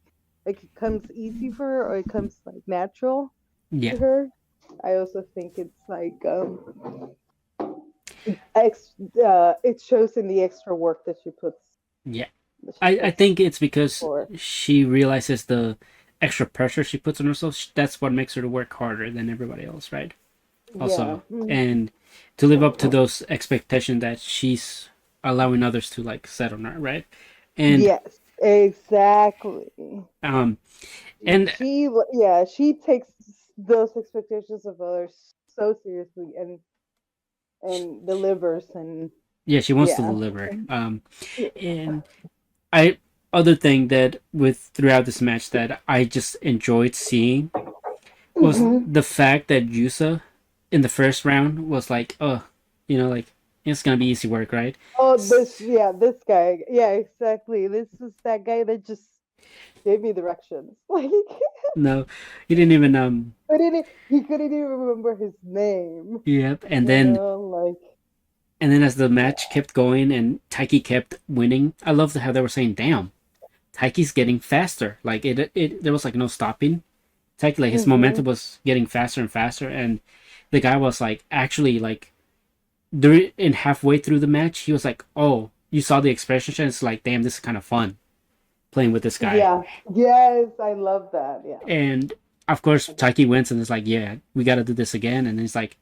it comes easy for her or it comes like natural yeah, to her. I also think it's like it shows in the extra work yeah. that she I puts think it's because for. she realizes the extra pressure she puts on herself. That's what makes her to work harder than everybody else, right? Yeah. Also, and to live up to those expectations that she's allowing others to like set on her, right? And Yes, exactly. um and She takes those expectations of others so seriously and delivers and yeah, she wants to yeah. deliver. And I other thing that with throughout this match that I just enjoyed seeing was Mhm. the fact that Yusa. in the first round was like, oh, like it's gonna be easy work, right? Oh, this guy. Yeah, exactly. This was that guy that just gave me directions. Like, No, he didn't even he couldn't even remember his name. Yep. And You then know, like, as the match yeah. kept going and Taiki kept winning, I loved how they were saying, "Damn, Taiki's getting faster." Like it there was like no stopping. Taiki, like his Mm-hmm. momentum was getting faster and faster, and the guy was like actually like during in halfway through the match, he was like, "Oh, you saw the expression? And it's like, damn, this is kind of fun playing with this guy." Yeah. Yes, I love that. Yeah. And of course, Taiki wins, and it's like, "Yeah, we got to do this again." And it's like,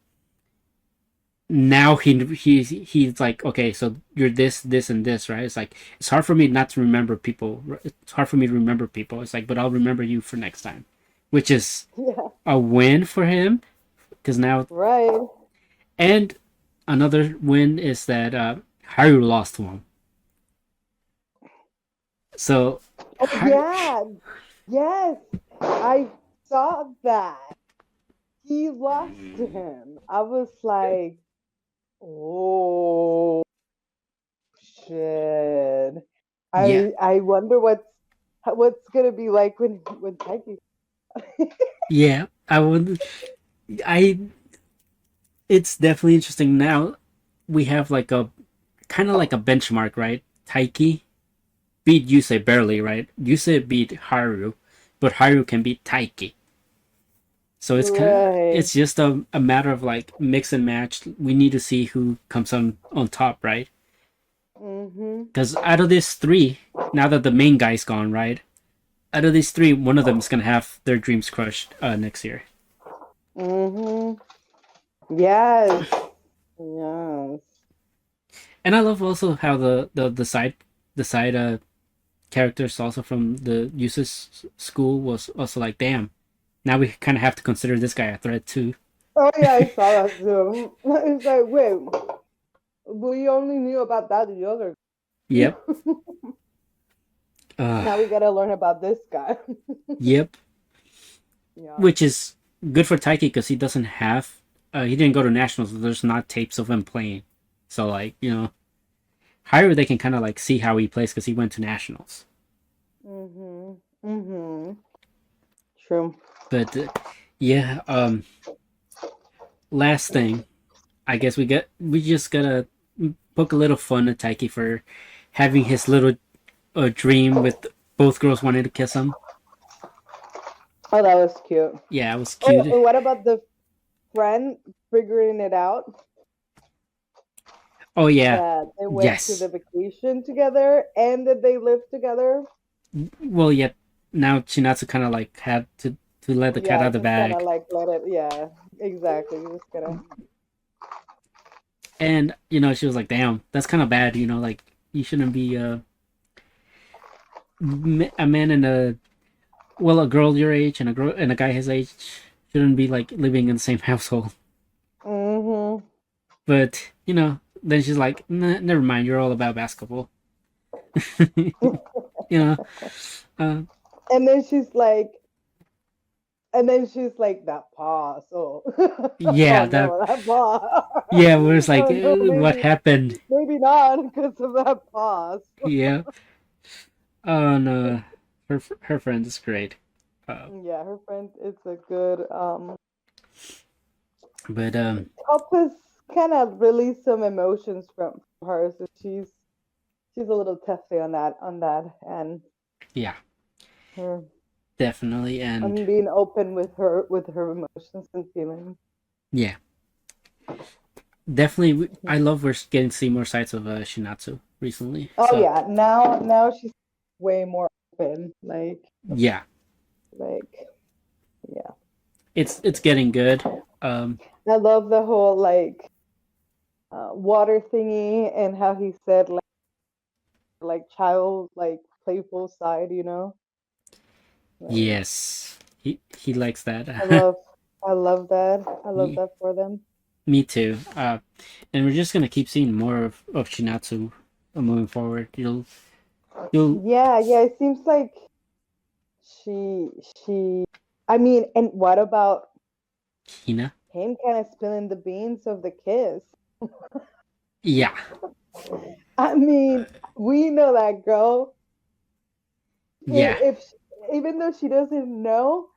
now he's like, okay, so you're this and this, right? It's like it's hard for me not to remember people. It's hard for me to remember people. It's like, but I'll remember you for next time, which is Yeah. a win for him because now. Right. And another win is that Haru lost to him. So Oh yeah. Yes. I saw that. He lost to him. I was like, oh shit. yeah, I wonder what's gonna be like when Taiki. yeah. I would. I. It's definitely interesting. Now we have like a kind of like a benchmark, right? Taiki beat Yusei barely, right? Yusei beat Haru, but Haru can beat Taiki. So Right. it's just a matter of like mix and match. We need to see who comes on top, right? Mm-hmm. Because out of these three, now that the main guy's gone, right? Out of these three, one of them is gonna have their dreams crushed next year. Mm-hmm. Yes. Yes. And I love also how the side characters also from the Uses school was also like, damn, now we kind of have to consider this guy a threat too. Oh yeah, I saw that too. It's like, wait, we only knew about that the other. Yep. Now we gotta learn about this guy. Yep. Yeah. Which is good for Taiki because he doesn't have he didn't go to nationals. So there's not tapes of him playing, so like higher they can kind of like see how he plays because he went to nationals. Mhm. Mhm. True. But yeah, last thing, I guess we just gotta poke a little fun at Taiki for having his little dream with both girls wanting to kiss him. Oh, that was cute. Yeah, it was Oh, cute. and what about the friend figuring it out Oh yeah, that they went to the yes. vacation together and that they lived together? Well, yeah. Now Chinatsu kind of like had to let the cat out Yeah, of the just kind of bag. like let it. Yeah, exactly. Just gonna. And she was like, "Damn, that's kind of bad." Like you shouldn't be a man and a girl your age and a girl and a guy his age shouldn't be like living in the same household. Mhm. But then she's like, nah, "Never mind, you're all about basketball." you know, uh, And then she's like, that pause. Oh, oh yeah, no, that pause. yeah, where it's like, Oh no, what happened? maybe not because of that pause. Yeah, oh no, her friend is great. Uh, Yeah, her friend is a good but help us kind of release some emotions from her. So she's a little testy and yeah, her definitely, and on being open with her emotions and feelings. yeah, definitely. I love we're getting to see more sides of Shinatsu recently. Oh So yeah, now she's way more open. yeah, Like yeah. it's getting good. I love the whole water thingy and how he said child playful side, you know? Like Yes, he likes I that. love I love that. I love me, that for them. me too. And we're just gonna keep seeing more of Shinatsu moving forward. You'll Yeah, yeah, it seems like she I mean, and what about Hina. him kind of spilling the beans of the kiss. Yeah. I mean, we know that girl. Yeah. Even though she doesn't know,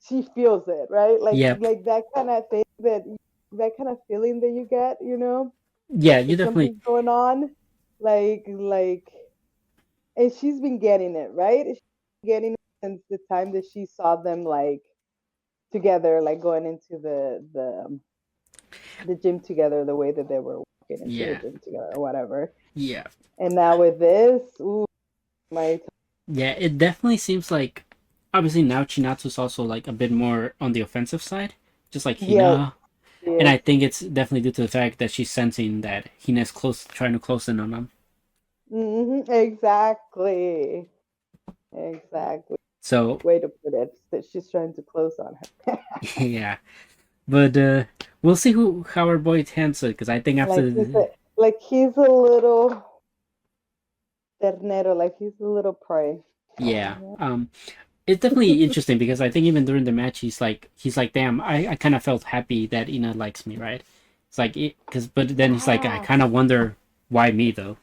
she feels it, right? Yep. Like that kind of thing that kind of feeling that you get, Yeah, you that definitely. something's going on, like, and she's been getting it, right? She's been getting it since the time that she saw them like together, like going into the gym together, the way that they were walking into the Yeah. gym together, or whatever. Yeah. And now with this, ooh, my Yeah, it definitely seems like obviously now Chinatsu's also like a bit more on the offensive side, just like yes, Hina. And yes. I think it's definitely due to the fact that she's sensing that Hina's close, trying to close in on him. Exactly. Exactly. So Way to put it. That she's trying to close on her. yeah, but we'll see who how our boy handles it because I think like after he's a, like he's a little ternero, like he's a little prey. yeah, it's definitely interesting because I think even during the match he's like damn I kind of felt happy that Ina likes me, right? It's like because but then he's like I Yeah. kind of wonder why me though.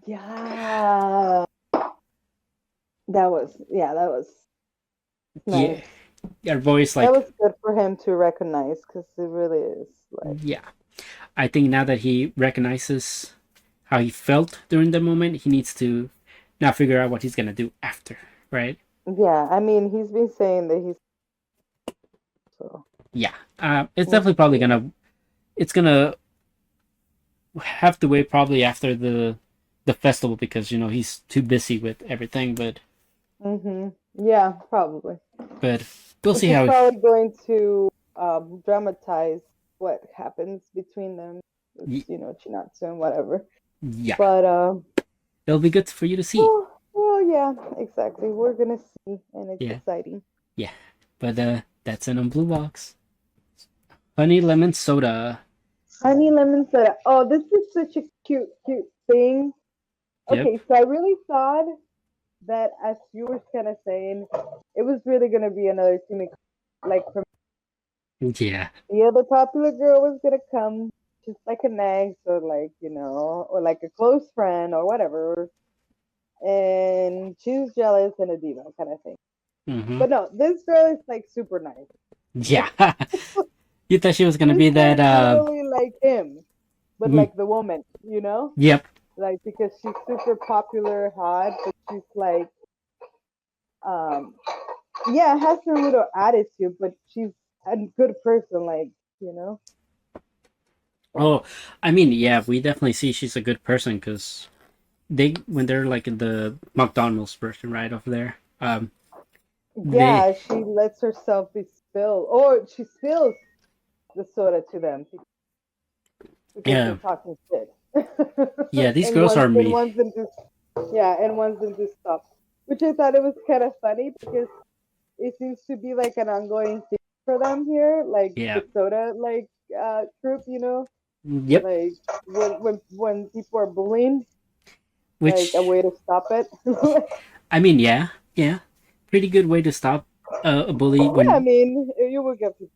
Yeah. That was Yeah, nice. our boy's That like was good for him to recognize because it really is like yeah. I think now that he recognizes how he felt during the moment, he needs to now figure out what he's gonna do after, right? yeah. I mean, he's been saying that he's so Yeah, it's we'll definitely probably see. gonna it's gonna have to wait probably after the festival because he's too busy with everything. Yeah, probably. But we'll Which see is how. probably going to dramatize what happens between them. It's, Chinatsu and whatever. Yeah, But it'll be good for you to see. well, yeah, exactly. We're gonna see, and it's Yeah, exciting. yeah. But that's it on Blue Box. Honey lemon soda. Honey lemon soda. Oh, this is such a cute thing. Yep. Okay, so I really thought that, as you were kind of saying, it was really gonna be another team, like from Yeah. the other popular girl was gonna come, just like an ex, or like or like a close friend or whatever, and she's jealous and a diva kind of thing. Mm-hmm. But no, this girl is like super nice. Yeah. You thought she was gonna She's be that. like literally like him, but Mm, like the woman. yep. Like because she's super popular, hot, but she's like, um, yeah, has her little attitude, but she's a good person, like, you know. Oh, I mean, yeah, we definitely see she's a good person because when they're like in the McDonald's version right over there. They Yeah, she lets herself be spilled, or she spills the soda to them because they're yeah talking shit, yeah these and girls are me. wants them to, yeah, and wants them to stop. Which I thought it was kind of funny because it seems to be like an ongoing thing for them here, like Yeah. the soda like group, Yep. like when people are bullying, like a Which way to stop it. I mean, yeah, pretty good way to stop a bully Yeah, I when. mean, you will get people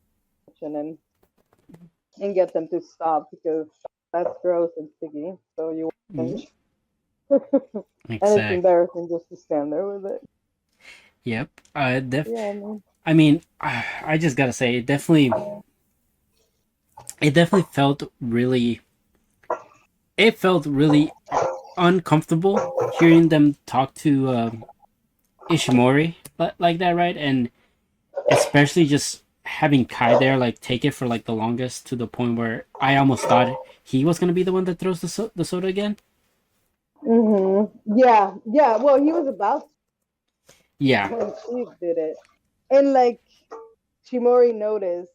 attention and get them to stop because that's gross and sticky. So you Mm, change. And it's exact. embarrassing just to stand there with it. Yep. Yeah, I mean, I mean, I just gotta say, it definitely felt really. It felt really uncomfortable hearing them talk to Ishimori like that, right? And especially just having Kai there, like take it for like the longest to the point where I almost thought he was gonna be the one that throws the soda again. yeah, yeah. Well, he was about Yeah, to when she did it, and like Shimori noticed.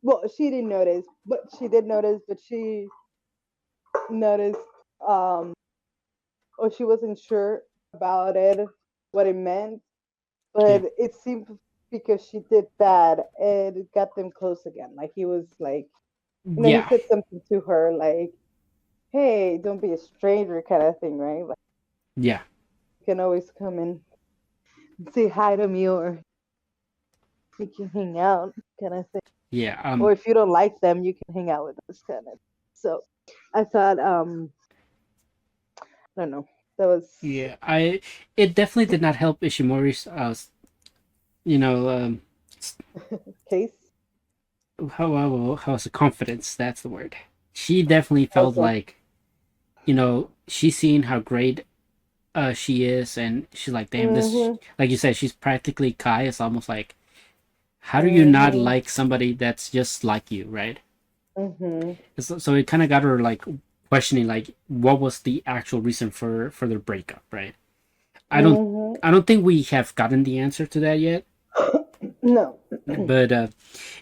Well, she didn't notice, but she did notice. But she noticed, or she wasn't sure about it, what it meant. yeah, But it seemed because she did that, it got them close again. Like he was like, he yeah, said something to her like, "Hey, don't be a stranger," kind of thing, right? Like yeah. you can always come and say hi to me, or we can hang out. kind of thing. Yeah. Or if you don't like them, you can hang out with us, kind of. So I thought, I don't know, that was Yeah. It definitely did not help Ishimori's you know, case. how's the confidence? That's the word. She definitely felt Okay. like, she's seen how great she is, and she's like, damn, this, Mhm. like you said, she's practically Kai. It's almost like, how do you not Mhm. like somebody that's just like you, right? Mhm. So it kind of got her like questioning, like, what was the actual reason for their breakup, right? I don't Mhm. I don't think we have gotten the answer to that yet, No. but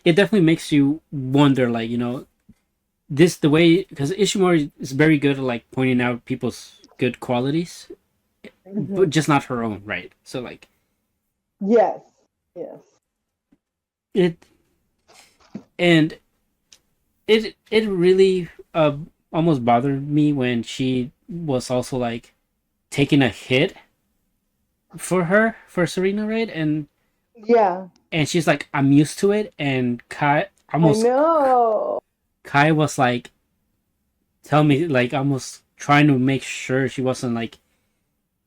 it definitely makes you wonder, like, this the way, because Ishimori is very good at like pointing out people's good qualities, but Mhm. just not her own, right? So like Yes. Yes. it and it really almost bothered me when she was also like taking a hit for Serena, right? Yeah. And she's like, I'm used to it, and I know. Kai was like, tell me, like, almost trying to make sure she wasn't like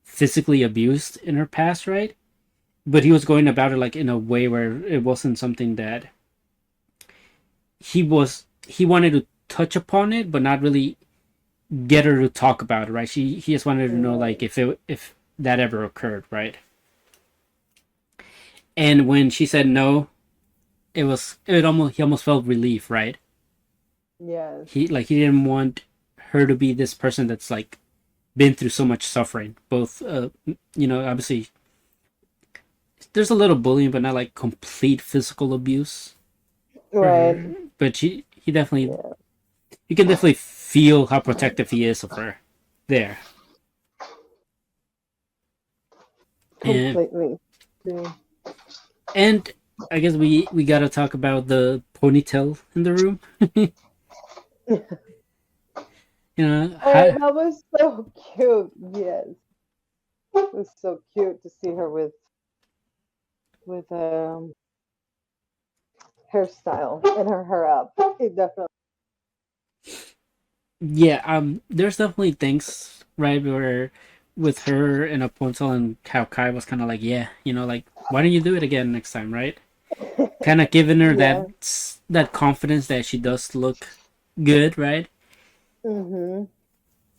physically abused in her past, right? But he was going about it like in a way where it wasn't something that he wanted to touch upon it, but not really get her to talk about it, right? He just wanted to know like Right. if that ever occurred, right? And when she said no, he almost felt relief, right? Yes. He didn't want her to be this person that's like been through so much suffering, both obviously there's a little bullying, but not like complete physical abuse for Right. her. But he definitely, Yeah. you can definitely feel how protective he is of her there. And Completely. Yeah. and I guess we gotta talk about the ponytail in the room. Oh, How, that was so cute. Yes. It was so cute to see her with hairstyle and her hair up. It definitely. yeah, there's definitely things, right, where with her and a ponytail, and how Kai was kind of like, yeah, like, why don't you do it again next time, right? Kind of giving her Yeah. that confidence that she does look good, right? Mhm.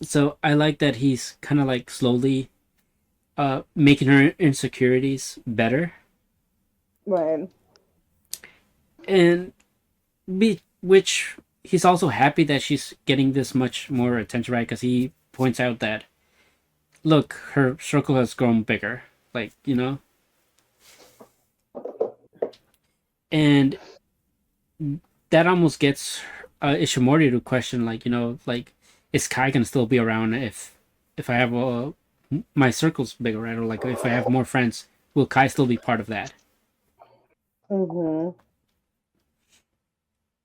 So I like that he's kind of like slowly making her insecurities better, Right. and which he's also happy that she's getting this much more attention, right? Because he points out that, look, her circle has grown bigger, like, and that almost gets Ishimori to question, like, like, is Kai gonna still be around if I have my circle's bigger, right? Or like, if I have more friends, will Kai still be part of that? Mhm.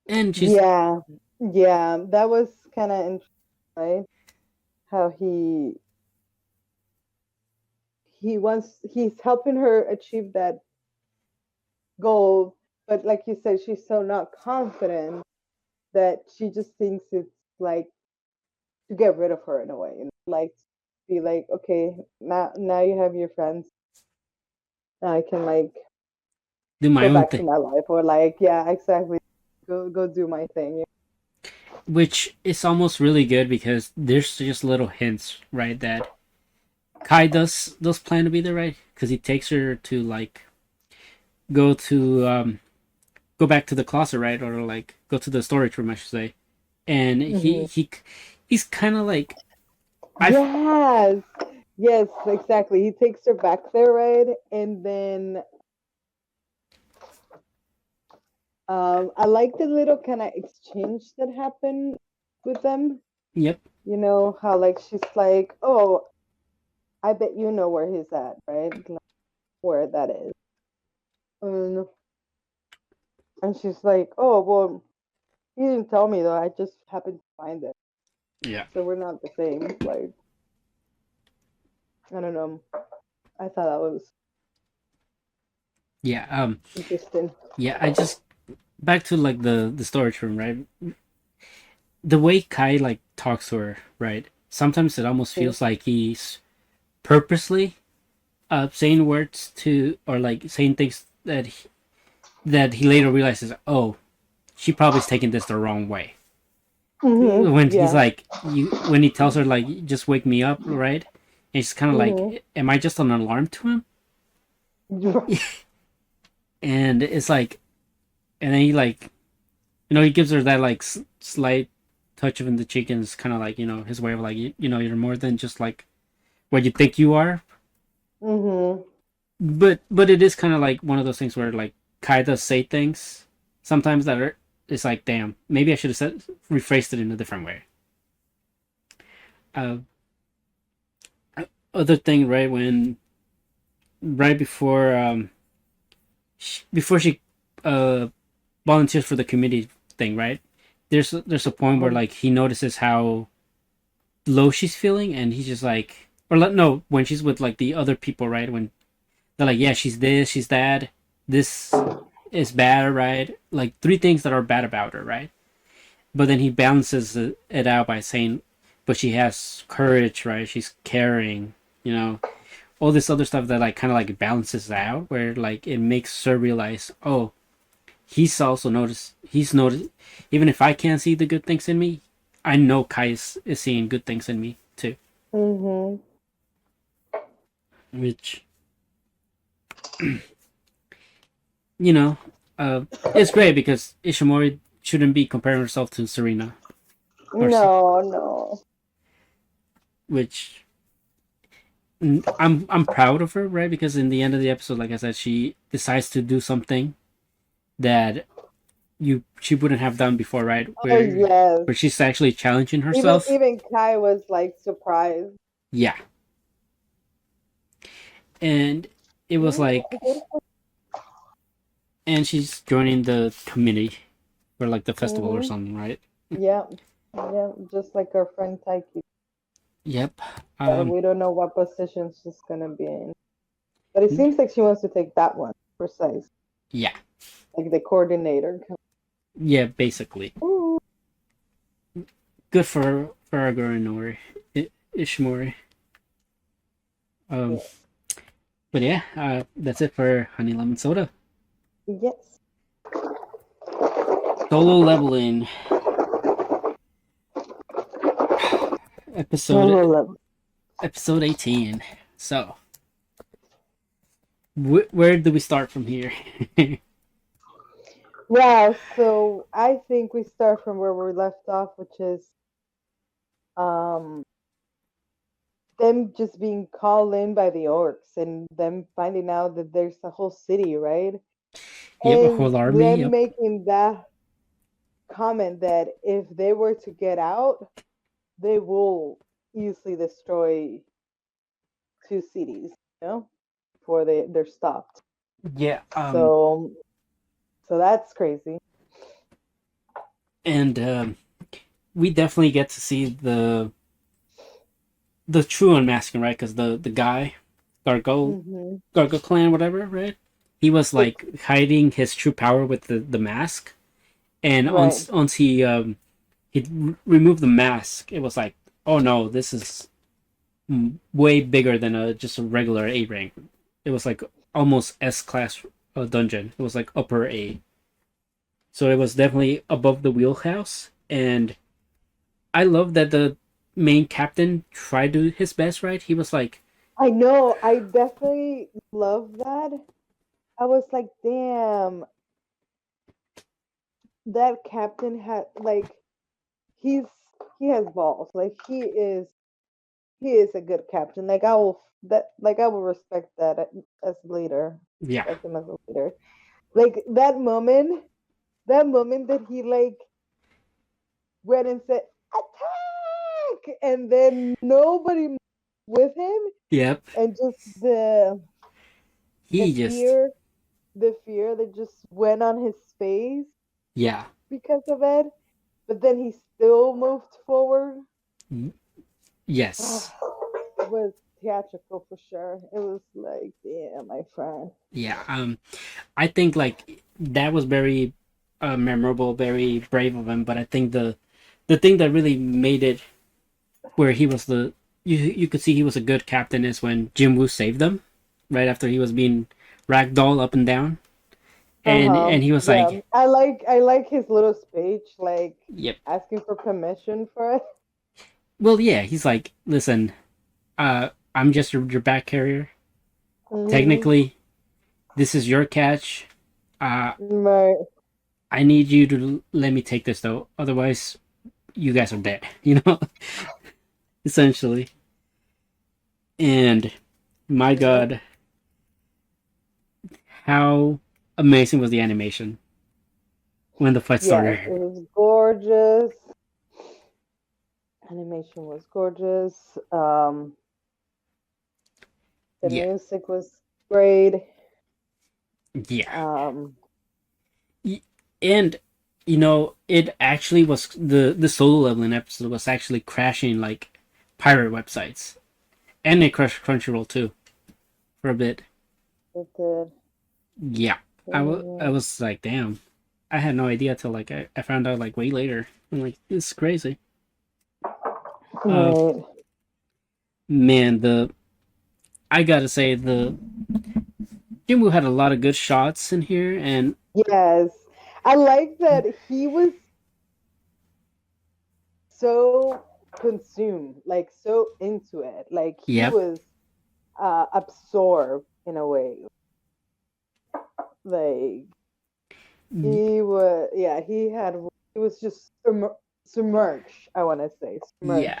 And she's Yeah. Yeah. That was kind of interesting, right? How he's helping her achieve that goal, but like you said, she's so not confident that she just thinks it's like to get rid of her in a way, like be like, okay, now you have your friends, now I can like do my go own back to thing, my life, or like, yeah, exactly, go do my thing. which is almost really good because there's just little hints, right, that Kai does plan to be there, right? Because he takes her to like go to go back to the closet, right, or like go to the storage room, I should say. And Hmm. he's kind of like, I Yes, yes, exactly. He takes her back there, right? And then I like the little kind of exchange that happened with them. yep, You know how like she's like, oh, I bet you know where he's at, right? Like, where that is. And, and she's like, oh, well, he didn't tell me though. I just happened to find it. yeah, So we're not the same. Like, I don't know. I thought that was yeah, interesting. yeah. I just back to like the storage room, right? The way Kai like talks to her, right? Sometimes it almost Mm. feels like he's purposely saying words to, or like saying things that he later realizes, oh, she probably is taking this the wrong way. When he's Yeah. like, when he tells her like, just wake me up, right? And she's kind of Mm-hmm. like, am I just an alarm to him? And it's like, and then he like, he gives her that like slight touch of in the cheek, and it's kind of like, his way of like, you're more than just like what you think you are. Mm-hmm. But it is kind of like one of those things where like Kai does say things sometimes that are, it's like, damn, maybe I should have rephrased it in a different way. Uh, Other thing, right, when right before before she uh volunteers for the committee thing, right? There's a point where like he notices how low she's feeling, and he's just like, or no, when she's with like the other people, right? When they're like, yeah, she's this, she's that, this is bad, right? Like three things that are bad about her, right? But then he balances it out by saying, but she has courage, right? She's caring, you know, all this other stuff that like kind of like balances out, where like it makes her realize, oh, he's also noticed. He's noticed. Even if I can't see the good things in me, I know Kai is seeing good things in me too. Mm-hmm. Which, you know, it's great because Ishimori shouldn't be comparing herself to Serena, or No, no. which I'm proud of her, right? Because in the end of the episode, like I said, she decides to do something that she wouldn't have done before, right? Oh Where yes. she's actually challenging Even herself. even Kai was like surprised. Yeah, and it was like, and she's joining the committee for like the festival or Mm-hmm. something, right? Yeah. Yeah. Just like our friend Taiki. Yep. But Um. we don't know what position she's gonna be in. But it seems like she wants to take that one, precise. Yeah. Like the coordinator. Yeah. Basically, Ooh. good for our girl Nori, Ishimori. Um. Yeah. But yeah. That's it for Honey Lemon Soda. Yes. Solo leveling episode Solo level. episode 18. So, where do we start from here? Wow, so I think we start from where we left off, which is um them just being called in by the orcs and them finding out that there's a whole city, right? Yep, a And whole army. them Yep. making that comment that if they were to get out, they will easily destroy two cities, before they're stopped. Yeah. So that's crazy. And we definitely get to see the true unmasking, right? Because the guy, Gargo Hmm. Gargo clan, whatever, right? He was like hiding his true power with the mask, and Right. once he removed the mask, it was like, oh no, this is way bigger than a just a regular A rank. It was like almost S class dungeon. It was like upper A, so it was definitely above the wheelhouse. And I love that the main captain tried to do his best. Right, he was like, I know. I definitely love that. I was like, damn, that captain had like he's he has balls. Like he is a good captain. I will respect that as leader. yeah, Respect him as a leader. Like that moment that he like went and said attack, and then nobody with him, yep. and just the He just, fear that just went on his face yeah, because of it, but then he still moved forward. yes, It was theatrical for sure. It was like, damn, my friend. yeah. I think like that was very. memorable, very brave of him. But I think the thing that really made it where he was the you could see he was a good captain is when Jim Woo saved them right after he was being ragdoll up and down, Uh-huh. and he was Yeah. like, I like his little speech, like "Yep, asking for permission for it. well, yeah." He's like, "Listen, I'm just your back carrier. Mm-hmm. Technically, this is your catch. Right. I need you to let me take this though, otherwise you guys are dead." You know, essentially. And my Yep. God, how amazing was the animation when the fight Yes, started? it was gorgeous. Animation was gorgeous. The Yeah, music was great. yeah. Um, And it actually was the solo leveling episode was actually crashing like pirate websites, and it crashed Crunchyroll too for a bit. it did. Yeah, I Yeah. was like, damn, I had no idea till like I found out like way later. I'm like, this is crazy. Uh, Right. man, the I gotta say the Jimbo had a lot of good shots in here, and Yes. I like that he was so consumed, like so into it. Like he yep, was absorbed in a way. Like he was, yeah, he was just submerged. I want to say yeah. submerged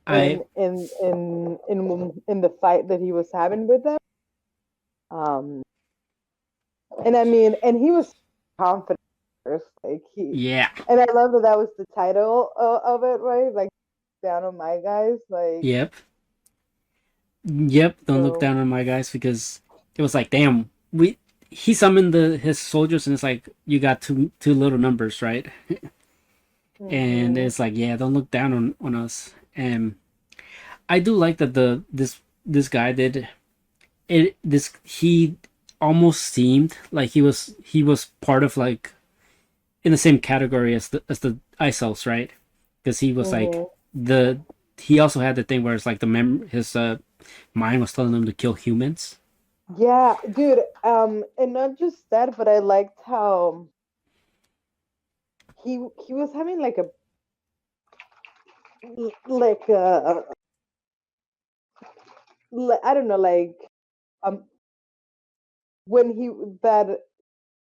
I in the fight that he was having with them. Um, and I mean, and he was confident, like he, yeah, and I love that that was the title of it, right? Like down on my guys, like yep. Yep, don't look so. down on my guys because it was like, damn, we he summoned his soldiers and it's like you got two little numbers, right? And Hmm. it's like, yeah, don't look down on us. And I do like that this guy did it. This he almost seemed like he was part of like in the same category as the ice elves, right? Because he was like Hmm. the he also had the thing where it's like his mind was telling him to kill humans. Yeah, dude. And not just that, but I liked how he was having like a I don't know, like um when he that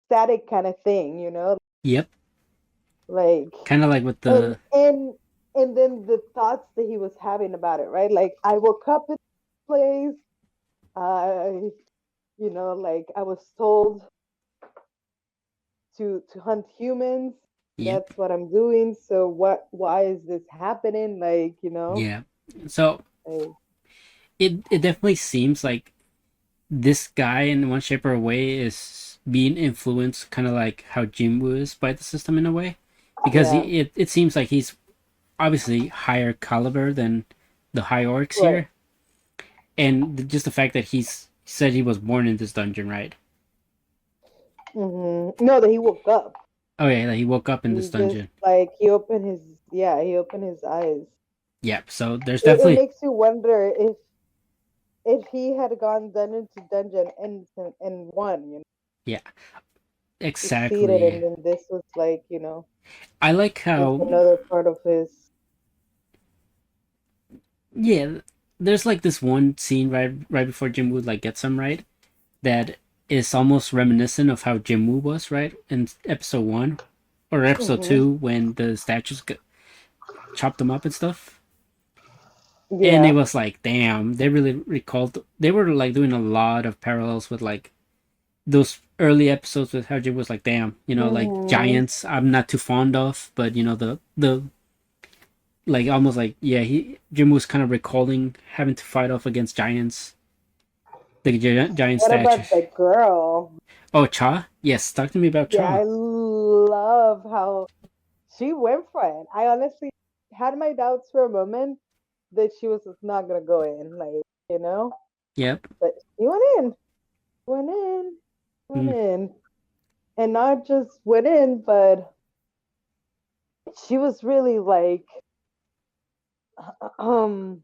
static kind of thing, Yep. like Kind of like with and the and and then the thoughts that he was having about it, right? Like I woke up in this place, I like I was told to hunt humans. yep, That's what I'm doing. So why is this happening? Like, yeah. So like, it definitely seems like this guy in one shape or way is being influenced, kind of like how Jinwoo is by the system in a way, because yeah, it seems like he's obviously higher caliber than the high orcs right. here, and just the fact that he's said he was born in this dungeon, right? No, that he woke up. Oh yeah, that he woke up in this He just dungeon. like he opened his eyes. Yep. So there's It definitely makes you wonder if he had gone dungeon to dungeon and won, yeah, succeeded, exactly. and then this was like, I like just how another part of his. yeah, there's like this one scene right before Jinwoo like gets him right that is almost reminiscent of how Jinwoo was right in episode one or episode Hmm. two when the statues chopped them up and stuff. And it Yeah. was like, damn, they really recalled. They were like doing a lot of parallels with like those early episodes with how Jim was like, damn, like Hmm. giants. I'm not too fond of, but the like almost like yeah, Jim was kind of recalling having to fight off against giants, the giant What statues. about the girl? Oh, Cha? Yes, talk to me about Yeah, Cha. I love how she went for it. I honestly had my doubts for a moment that she was just not gonna go in, like, Yep. but she went in, went in, went Mm. in. and not just went in, but she was really like um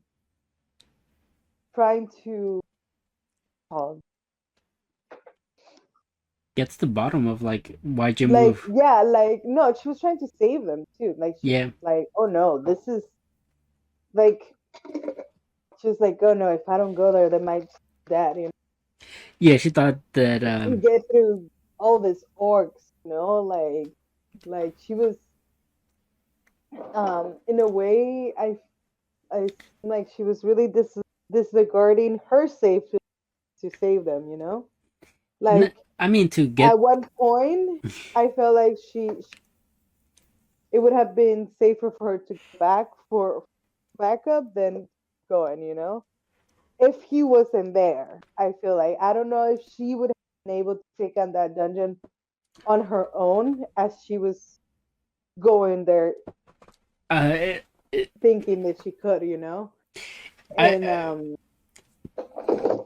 trying to um, Gets to the bottom of like why Jim like moved. yeah, like no, she was trying to save them too. Like she Yeah, was like, oh no, this is like she was like, oh no, if I don't go there, they might dead, you yeah. She thought that know, get through all these orcs, you know, like she was in a way I like she was really disregarding her safety to save them, you know? Like I mean to get at one point I felt like she it would have been safer for her to go back for backup than going, you know? If he wasn't there, I feel like I don't know if she would have been able to take on that dungeon on her own as she was going there uh, thinking that she could, you know? I And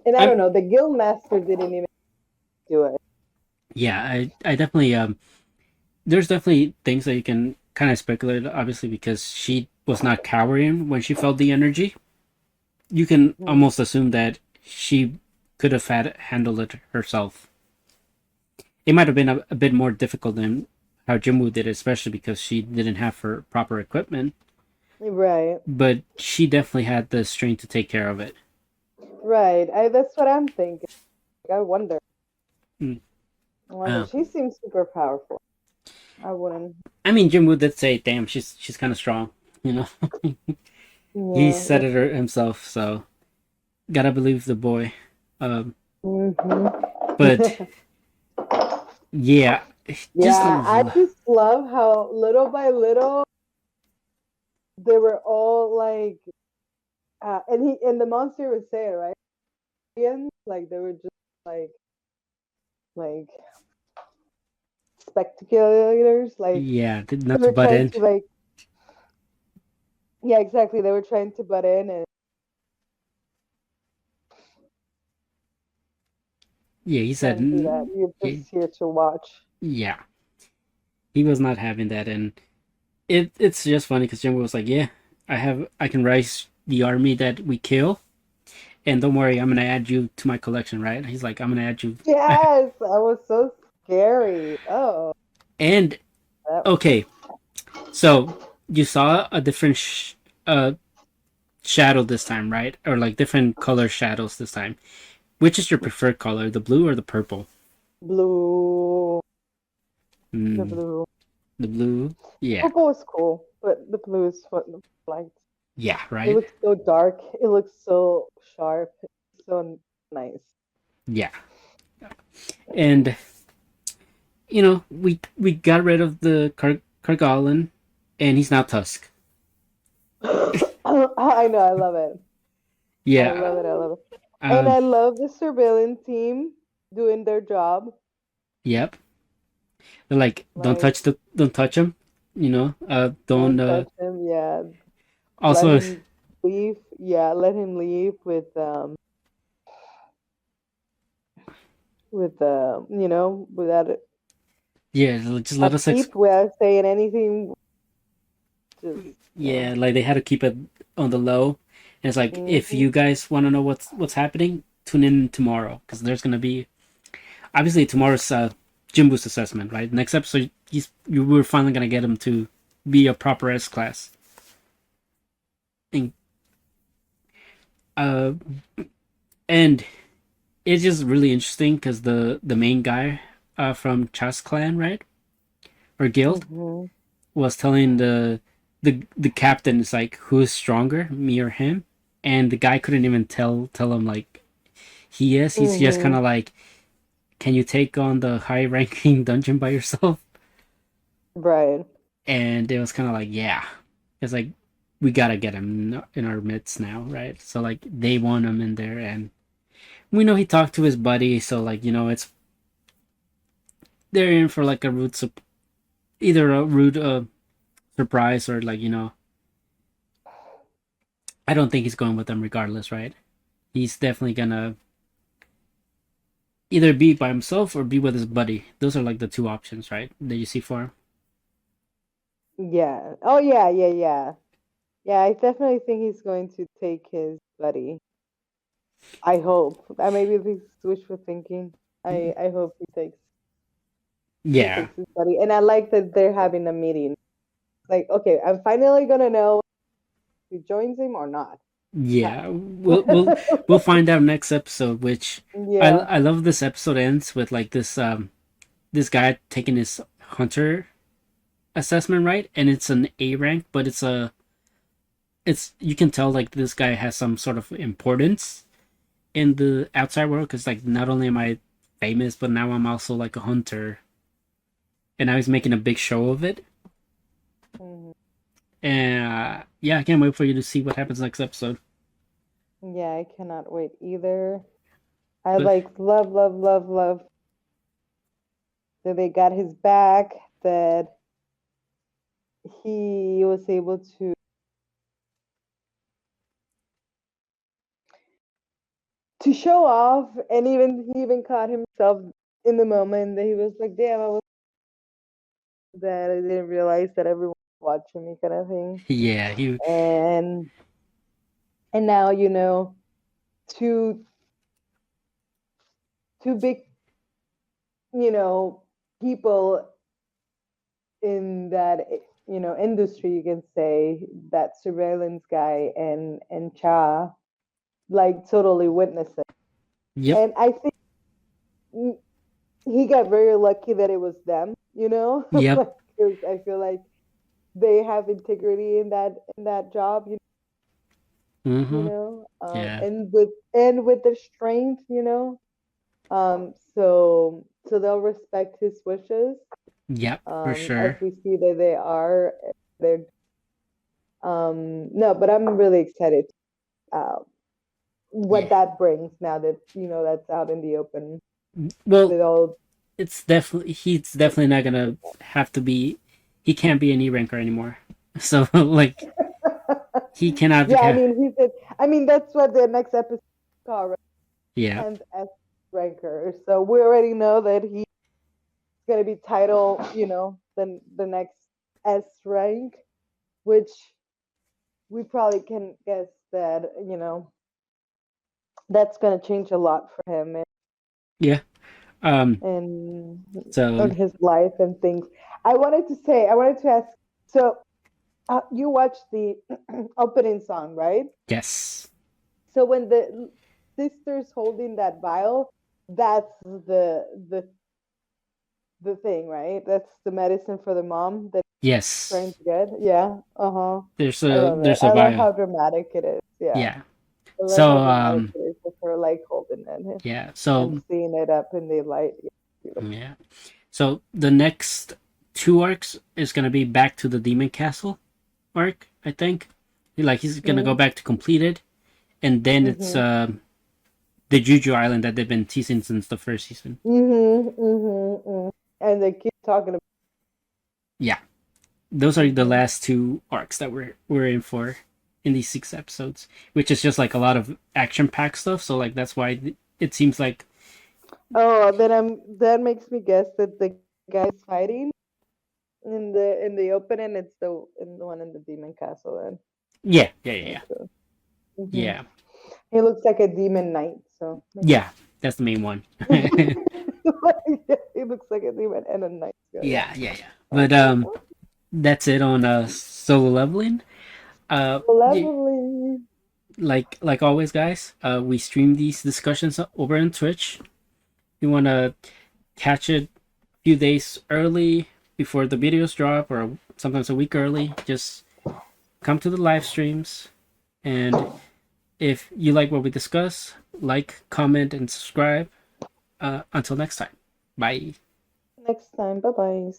and I I don't know, the guild master didn't even do it. yeah, I definitely there's definitely things that you can kind of speculate, obviously, because she was not cowering when she felt the energy. You can Mhm. almost assume that she could have had handled it herself. It might have been a bit more difficult than how Jimwoo did, especially because she didn't have her proper equipment. Right, But she definitely had the strength to take care of it. right. That's what I'm thinking. I wonder. Mm. I wonder. Uh, She seems super powerful. I wouldn't. I mean, Jimwoo did say, "Damn, she's kind of strong," you know. He Yeah. said it himself, so gotta believe the boy. Um, but Mm-hmm. yeah, just Yeah, I just love how little by little they were all like, and the monster would say it right. Aliens, like they were just like like spectaculators, like yeah, they not to were butt trying in. to like yeah, exactly. They were trying to butt in and Yeah, he said, can't do that. You're yeah, just here to watch. yeah, he was not having that, and it's just funny because Jimbo was like, "Yeah, I can rise the army that we kill, and don't worry, I'm gonna add you to my collection, right?" He's like, "I'm gonna add you," Yes, that was so scary. Oh, and that okay, so you saw a different shadow this time, right? Or like different color shadows this time. Which is your preferred color, the blue or the purple? blue, the Mm, blue. the blue, yeah, Purple is cool, but the blue is what I liked. yeah, It right, looks so dark. It looks so sharp. It's so nice. yeah, and we got rid of the Kargalin, and he's now Tusk. I know. I love it. I Yeah, love it. I love it. And um, I love the surveillance team doing their job. yep. They're like, Like, don't touch him. Don't. don't touch him. Yeah, let Also, him leave. Yeah, let him leave with without yeah, just a let us. peep, without saying anything. Just Yeah, like they had to keep it on the low. And it's like, if hmm you guys want to know what's happening, tune in tomorrow because there's gonna be obviously tomorrow's Jimbo's assessment, right? Next episode, we're finally gonna get him to be a proper S class. And, uh, and it's just really interesting because the main guy from Chas clan, right, or guild, hmm was telling the captain, it's like, who is stronger, me or him? And the guy couldn't even tell him like he is. He's just kind hmm of like, can you take on the high ranking dungeon by yourself? Right. And it was kind of like, yeah, it's like we gotta get him in our midst now, right? So like they want him in there, and we know he talked to his buddy, so like it's they're in for like a either a rude surprise or like I don't think he's going with them regardless, right? He's definitely gonna either be by himself or be with his buddy. Those are like the two options, right? That you see for him. Yeah. Oh yeah, yeah, yeah. Yeah, I definitely think he's going to take his buddy. I hope. That maybe this is wishful thinking. I hope he Yeah, takes his buddy. And I like that they're having a meeting. Like, okay, I'm finally gonna know if he joins him or not. yeah. How? We'll find out next episode. Which Yeah. I love. This episode ends with like this guy taking his hunter assessment, right, and it's an A rank, but it's you can tell like this guy has some sort of importance in the outside world because like not only am I famous, but now I'm also like a hunter, and I was making a big show of it. Mhm. And yeah, I can't wait for you to see what happens next episode. Yeah, I cannot wait either. I But like love, love, love, love that they got his back, that he was able to show off, and even he even caught himself in the moment that he was like, damn, I was that I didn't realize that everyone was watching me kind of thing. yeah, he And now, two big, people in that industry, you can say, that surveillance guy and Cha, like, totally witness it. yep, And I think he got very lucky that it was them, yep, like, 'cause I feel like they have integrity in that job, mm-hmm, yeah, and with their strength, so they'll respect his wishes, yep, for as sure. we see that they're no, but I'm really excited, uh, what Yeah, that brings now that that's out in the open well, with all. it's definitely he's definitely not gonna have to be. He can't be an E ranker anymore. So like he cannot. Yeah, I mean, he said, I mean, that's what the next episode called, right? Yeah, 10th S ranker. So we already know that he's going to be title, the next S rank, which we probably can guess that, that's going to change a lot for him, yeah. and on So his life and things. I wanted to ask, so you watched the opening song, right? yes, So when the sister's holding that vial, that's the thing, right? That's the medicine for the mom that trying yes. to get. Yeah. Uh-huh. I love it. There's a I love bio. how dramatic it is. Yeah. Yeah. I love So how dramatic it is with her, like, holding it yeah. and So seeing it up in the light. Yeah, beautiful. yeah. So the next two arcs is gonna be back to the Demon Castle arc, I think. Like he's gonna go Mm-hmm. back to complete it, and then it's Mm-hmm. the Juju Island that they've been teasing since the first season. Mm-hmm. Mm-hmm. Mm-hmm. And they keep talking about. Yeah, those are the Mm-hmm. last two arcs that we're in for in these 6 episodes, which is just like a lot of action packed stuff. So like that's why it seems like Oh, that makes me guess that the guy's fighting in the open, and it's the one in the demon castle. And yeah, yeah, yeah, yeah. so, hmm Yeah. he looks like a demon knight, so Yeah, that's the main one. yeah, he looks like a demon and a knight. So yeah. Yeah, yeah, yeah. But Okay. that's it on solo leveling. Yeah, Lovely. like always, guys. We stream these discussions over on Twitch. You wanna catch it a few days early before the videos drop, or sometimes a week early. Just come to the live streams, and if you like what we discuss, like, comment, and subscribe. Until next time, bye. Next time. Bye bye.